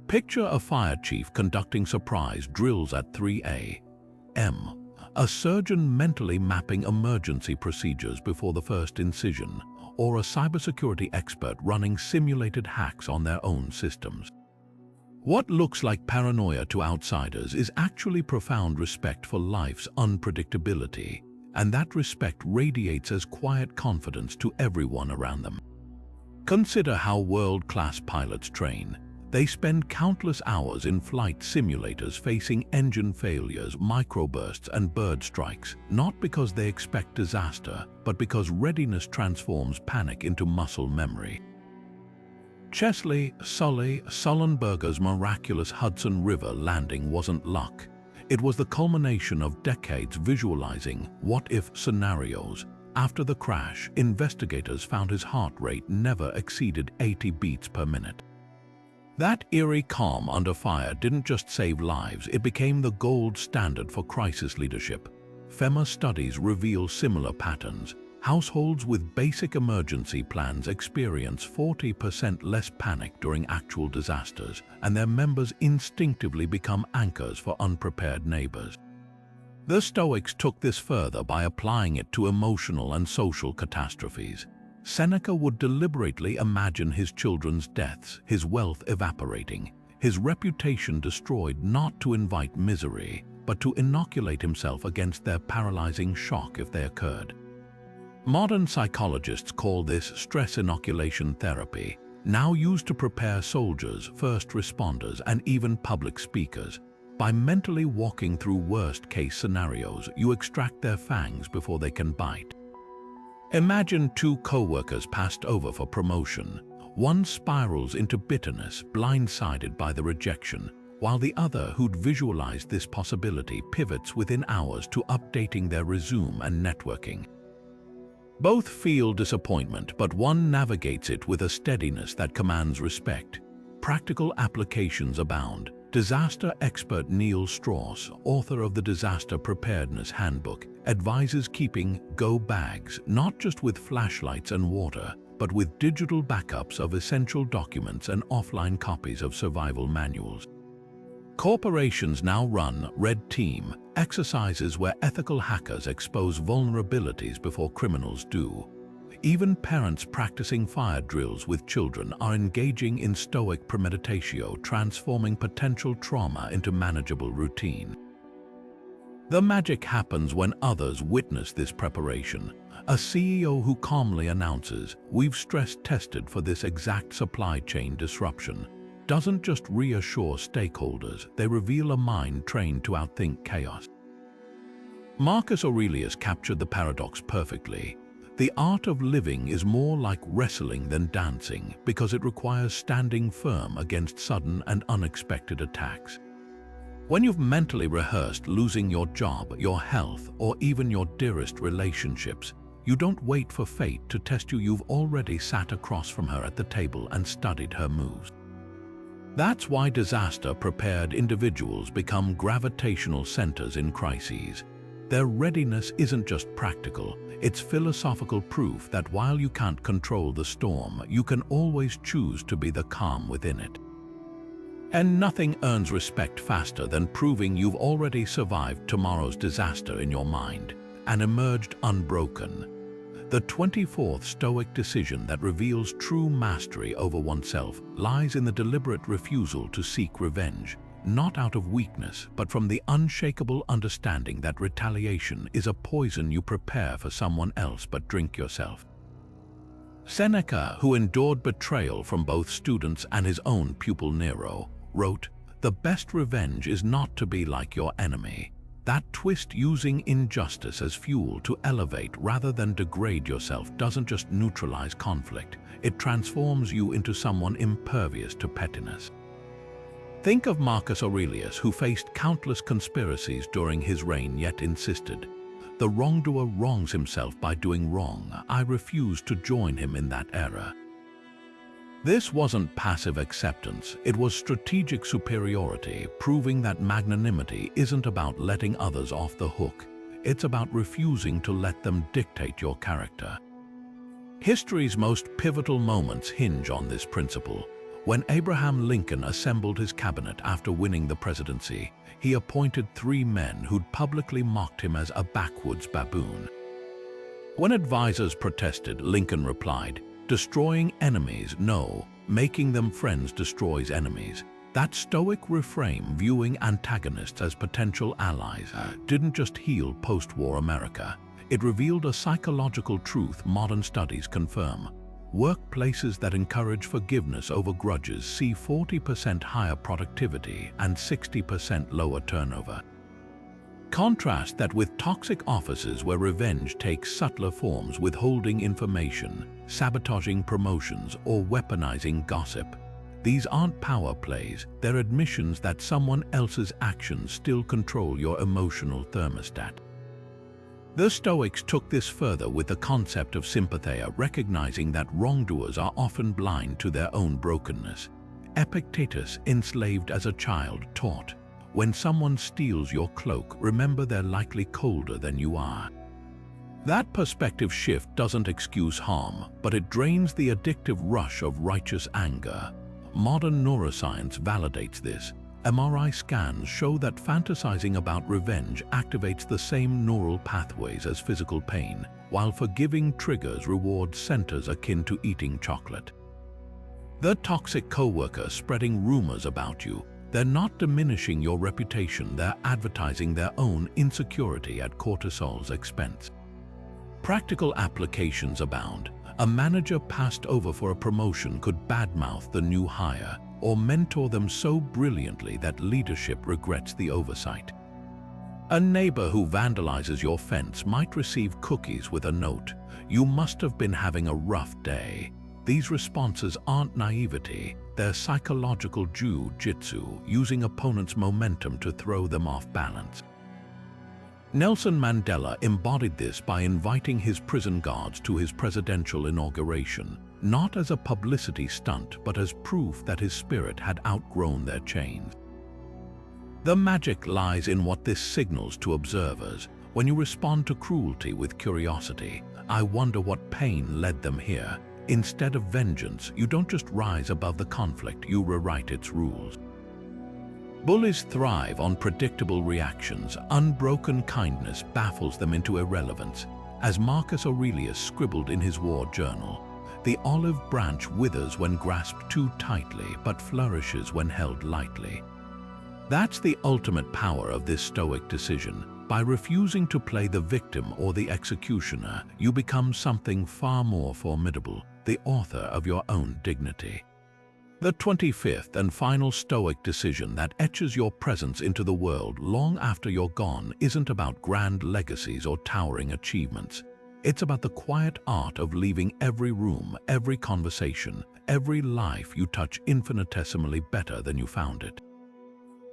Speaker 1: Picture a fire chief conducting surprise drills at 3 a.m., a surgeon mentally mapping emergency procedures before the first incision, or a cybersecurity expert running simulated hacks on their own systems. What looks like paranoia to outsiders is actually profound respect for life's unpredictability, and that respect radiates as quiet confidence to everyone around them. Consider how world-class pilots train. They spend countless hours in flight simulators facing engine failures, microbursts, and bird strikes, not because they expect disaster, but because readiness transforms panic into muscle memory. Chesley Sullenberger's miraculous Hudson River landing wasn't luck. It was the culmination of decades visualizing what-if scenarios. After the crash, investigators found his heart rate never exceeded 80 beats per minute. That eerie calm under fire didn't just save lives, it became the gold standard for crisis leadership. FEMA studies reveal similar patterns. Households with basic emergency plans experience 40% less panic during actual disasters, and their members instinctively become anchors for unprepared neighbors. The Stoics took this further by applying it to emotional and social catastrophes. Seneca would deliberately imagine his children's deaths, his wealth evaporating, his reputation destroyed, not to invite misery, but to inoculate himself against their paralyzing shock if they occurred. Modern psychologists call this stress inoculation therapy, now used to prepare soldiers, first responders, and even public speakers. By mentally walking through worst-case scenarios, you extract their fangs before they can bite. Imagine two co-workers passed over for promotion. One spirals into bitterness, blindsided by the rejection, while the other, who'd visualized this possibility, pivots within hours to updating their resume and networking. Both feel disappointment, but one navigates it with a steadiness that commands respect. Practical applications abound. Disaster expert Neil Strauss, author of the Disaster Preparedness Handbook, advises keeping go bags not just with flashlights and water, but with digital backups of essential documents and offline copies of survival manuals. Corporations now run Red Team, exercises where ethical hackers expose vulnerabilities before criminals do. Even parents practicing fire drills with children are engaging in Stoic premeditatio, transforming potential trauma into manageable routine. The magic happens when others witness this preparation. A CEO who calmly announces, "We've stress-tested for this exact supply chain disruption," doesn't just reassure stakeholders, they reveal a mind trained to outthink chaos. Marcus Aurelius captured the paradox perfectly. The art of living is more like wrestling than dancing because it requires standing firm against sudden and unexpected attacks. When you've mentally rehearsed losing your job, your health, or even your dearest relationships, you don't wait for fate to test you. You've already sat across from her at the table and studied her moves. That's why disaster-prepared individuals become gravitational centers in crises. Their readiness isn't just practical, it's philosophical proof that while you can't control the storm, you can always choose to be the calm within it. And nothing earns respect faster than proving you've already survived tomorrow's disaster in your mind and emerged unbroken. The 24th Stoic decision that reveals true mastery over oneself lies in the deliberate refusal to seek revenge, not out of weakness, but from the unshakable understanding that retaliation is a poison you prepare for someone else but drink yourself. Seneca, who endured betrayal from both students and his own pupil Nero, wrote, "The best revenge is not to be like your enemy." That twist, using injustice as fuel to elevate rather than degrade yourself, doesn't just neutralize conflict, it transforms you into someone impervious to pettiness. Think of Marcus Aurelius, who faced countless conspiracies during his reign yet insisted, "The wrongdoer wrongs himself by doing wrong. I refuse to join him in that error." This wasn't passive acceptance, it was strategic superiority, proving that magnanimity isn't about letting others off the hook, it's about refusing to let them dictate your character. History's most pivotal moments hinge on this principle. When Abraham Lincoln assembled his cabinet after winning the presidency, he appointed 3 men who'd publicly mocked him as a backwoods baboon. When advisors protested, Lincoln replied, "Destroying enemies, no. Making them friends destroys enemies." That Stoic reframe, viewing antagonists as potential allies, didn't just heal post-war America. It revealed a psychological truth modern studies confirm. Workplaces that encourage forgiveness over grudges see 40% higher productivity and 60% lower turnover. Contrast that with toxic offices where revenge takes subtler forms, withholding information, sabotaging promotions, or weaponizing gossip. These aren't power plays, they're admissions that someone else's actions still control your emotional thermostat. The Stoics took this further with the concept of sympatheia, recognizing that wrongdoers are often blind to their own brokenness. Epictetus, enslaved as a child, taught, "When someone steals your cloak, remember they're likely colder than you are." That perspective shift doesn't excuse harm, but it drains the addictive rush of righteous anger. Modern neuroscience validates this. MRI scans show that fantasizing about revenge activates the same neural pathways as physical pain, while forgiving triggers reward centers akin to eating chocolate. The toxic coworker spreading rumors about you, they're not diminishing your reputation, they're advertising their own insecurity at cortisol's expense. Practical applications abound. A manager passed over for a promotion could badmouth the new hire, or mentor them so brilliantly that leadership regrets the oversight. A neighbor who vandalizes your fence might receive cookies with a note, "You must have been having a rough day." These responses aren't naivety, they're psychological jiu-jitsu, using opponents' momentum to throw them off balance. Nelson Mandela embodied this by inviting his prison guards to his presidential inauguration, not as a publicity stunt, but as proof that his spirit had outgrown their chains. The magic lies in what this signals to observers. When you respond to cruelty with curiosity, "I wonder what pain led them here," instead of vengeance, you don't just rise above the conflict, you rewrite its rules. Bullies thrive on predictable reactions. Unbroken kindness baffles them into irrelevance. As Marcus Aurelius scribbled in his war journal, "The olive branch withers when grasped too tightly, but flourishes when held lightly." That's the ultimate power of this Stoic decision. By refusing to play the victim or the executioner, you become something far more formidable, the author of your own dignity. The 25th and final Stoic decision that etches your presence into the world long after you're gone isn't about grand legacies or towering achievements. It's about the quiet art of leaving every room, every conversation, every life you touch infinitesimally better than you found it.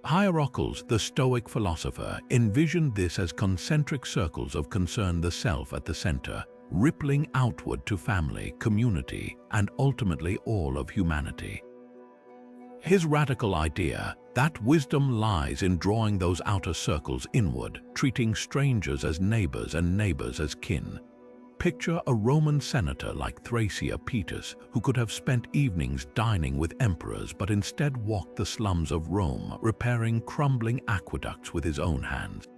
Speaker 1: Hierarchals, the Stoic philosopher, envisioned this as concentric circles of concern, the self at the center, rippling outward to family, community, and ultimately all of humanity. His radical idea, that wisdom lies in drawing those outer circles inward, treating strangers as neighbors and neighbors as kin. Picture a Roman senator like Epictetus, who could have spent evenings dining with emperors but instead walked the slums of Rome, repairing crumbling aqueducts with his own hands.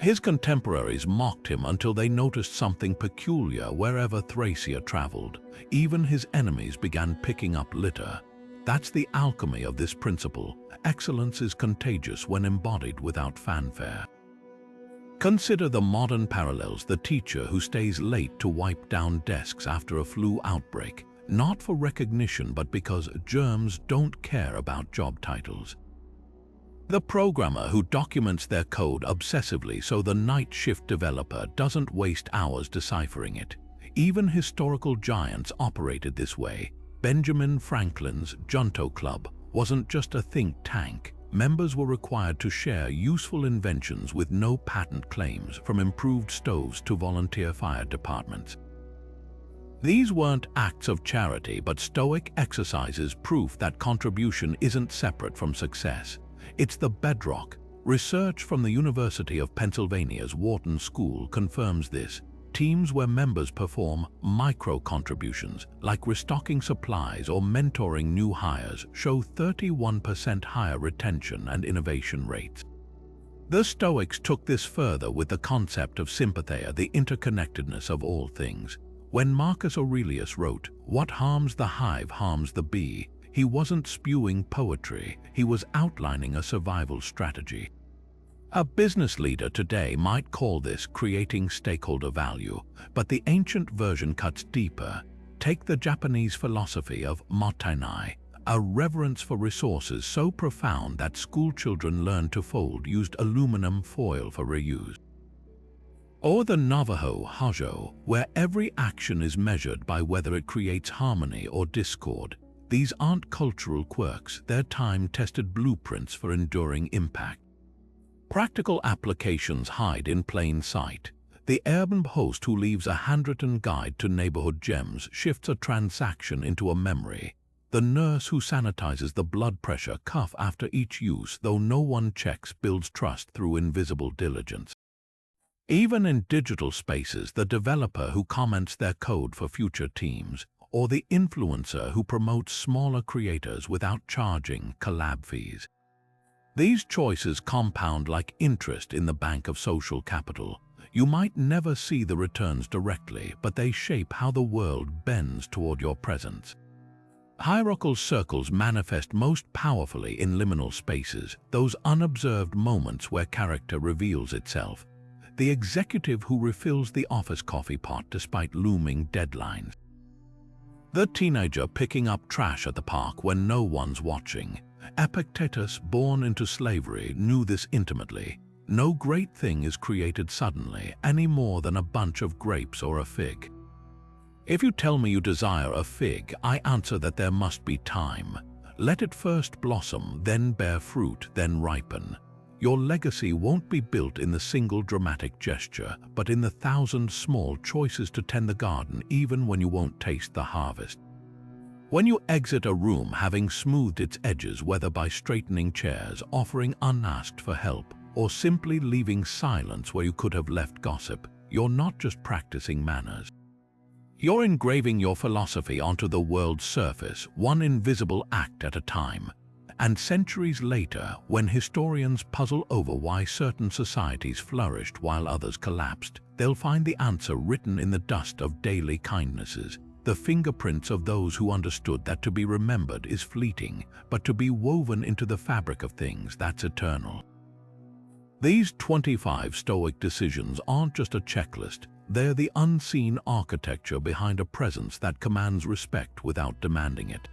Speaker 1: His contemporaries mocked him until they noticed something peculiar wherever Thracia traveled. Even his enemies began picking up litter. That's the alchemy of this principle. Excellence is contagious when embodied without fanfare. Consider the modern parallels: the teacher who stays late to wipe down desks after a flu outbreak, not for recognition but because germs don't care about job titles. The programmer who documents their code obsessively so the night shift developer doesn't waste hours deciphering it. Even historical giants operated this way. Benjamin Franklin's Junto Club wasn't just a think tank. Members were required to share useful inventions with no patent claims, from improved stoves to volunteer fire departments. These weren't acts of charity, but Stoic exercises, proof that contribution isn't separate from success. It's the bedrock. Research from the University of Pennsylvania's Wharton School confirms this. Teams where members perform micro-contributions, like restocking supplies or mentoring new hires, show 31% higher retention and innovation rates. The Stoics took this further with the concept of sympatheia, the interconnectedness of all things. When Marcus Aurelius wrote, "What harms the hive harms the bee," he wasn't spewing poetry, he was outlining a survival strategy. A business leader today might call this creating stakeholder value, but the ancient version cuts deeper. Take the Japanese philosophy of mottainai, a reverence for resources so profound that schoolchildren learned to fold used aluminum foil for reuse. Or the Navajo hajo, where every action is measured by whether it creates harmony or discord. These aren't cultural quirks, they're time-tested blueprints for enduring impact. Practical applications hide in plain sight. The urban host who leaves a handwritten guide to neighborhood gems shifts a transaction into a memory. The nurse who sanitizes the blood pressure cuff after each use, though no one checks, builds trust through invisible diligence. Even in digital spaces, the developer who comments their code for future teams, or the influencer who promotes smaller creators without charging collab fees. These choices compound like interest in the bank of social capital. You might never see the returns directly, but they shape how the world bends toward your presence. Hierarchical circles manifest most powerfully in liminal spaces, those unobserved moments where character reveals itself. The executive who refills the office coffee pot despite looming deadlines. The teenager picking up trash at the park when no one's watching. Epictetus, born into slavery, knew this intimately. No great thing is created suddenly, any more than a bunch of grapes or a fig. If you tell me you desire a fig, I answer that there must be time. Let it first blossom, then bear fruit, then ripen. Your legacy won't be built in the single dramatic gesture, but in the 1,000 small choices to tend the garden even when you won't taste the harvest. When you exit a room having smoothed its edges, whether by straightening chairs, offering unasked for help, or simply leaving silence where you could have left gossip, you're not just practicing manners. You're engraving your philosophy onto the world's surface, one invisible act at a time. And centuries later, when historians puzzle over why certain societies flourished while others collapsed, they'll find the answer written in the dust of daily kindnesses, the fingerprints of those who understood that to be remembered is fleeting, but to be woven into the fabric of things, that's eternal. These 25 Stoic decisions aren't just a checklist, they're the unseen architecture behind a presence that commands respect without demanding it.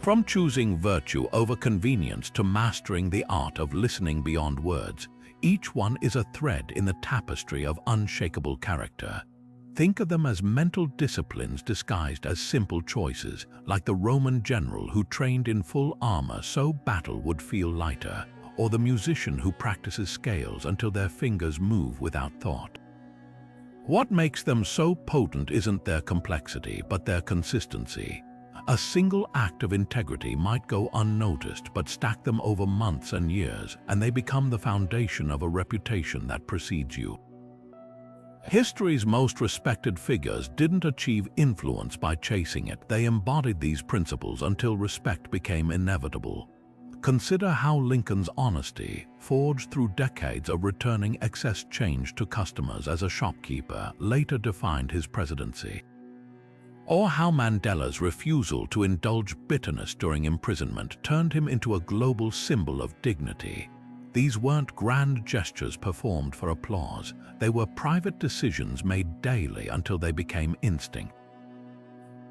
Speaker 1: From choosing virtue over convenience to mastering the art of listening beyond words, each one is a thread in the tapestry of unshakable character. Think of them as mental disciplines disguised as simple choices, like the Roman general who trained in full armor so battle would feel lighter, or the musician who practices scales until their fingers move without thought. What makes them so potent isn't their complexity, but their consistency. A single act of integrity might go unnoticed, but stack them over months and years, and they become the foundation of a reputation that precedes you. History's most respected figures didn't achieve influence by chasing it. They embodied these principles until respect became inevitable. Consider how Lincoln's honesty, forged through decades of returning excess change to customers as a shopkeeper, later defined his presidency. Or how Mandela's refusal to indulge bitterness during imprisonment turned him into a global symbol of dignity. These weren't grand gestures performed for applause. They were private decisions made daily until they became instinct.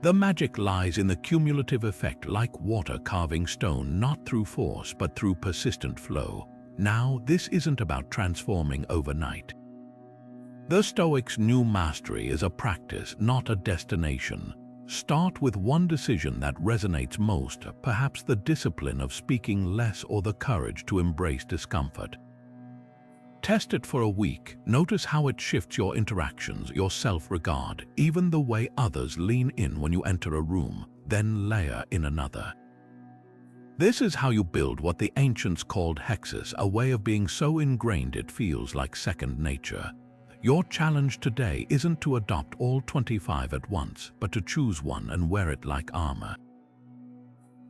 Speaker 1: The magic lies in the cumulative effect, like water carving stone, not through force but through persistent flow. Now, this isn't about transforming overnight. The Stoics' new mastery is a practice, not a destination. Start with one decision that resonates most, perhaps the discipline of speaking less or the courage to embrace discomfort. Test it for a week. Notice how it shifts your interactions, your self-regard, even the way others lean in when you enter a room, then layer in another. This is how you build what the ancients called hexis, a way of being so ingrained it feels like second nature. Your challenge today isn't to adopt all 25 at once, but to choose one and wear it like armor.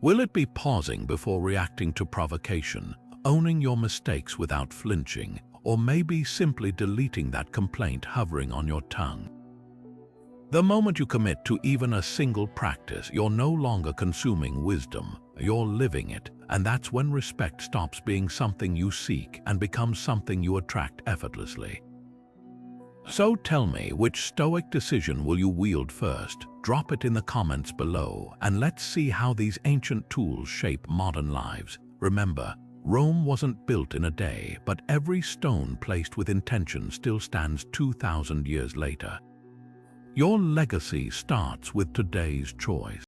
Speaker 1: Will it be pausing before reacting to provocation, owning your mistakes without flinching, or maybe simply deleting that complaint hovering on your tongue? The moment you commit to even a single practice, you're no longer consuming wisdom, you're living it, and that's when respect stops being something you seek and becomes something you attract effortlessly. So tell me, which Stoic decision will you wield first? Drop it in the comments below, and let's see how these ancient tools shape modern lives. Remember, Rome wasn't built in a day, but every stone placed with intention still stands 2,000 years later. Your legacy starts with today's choice.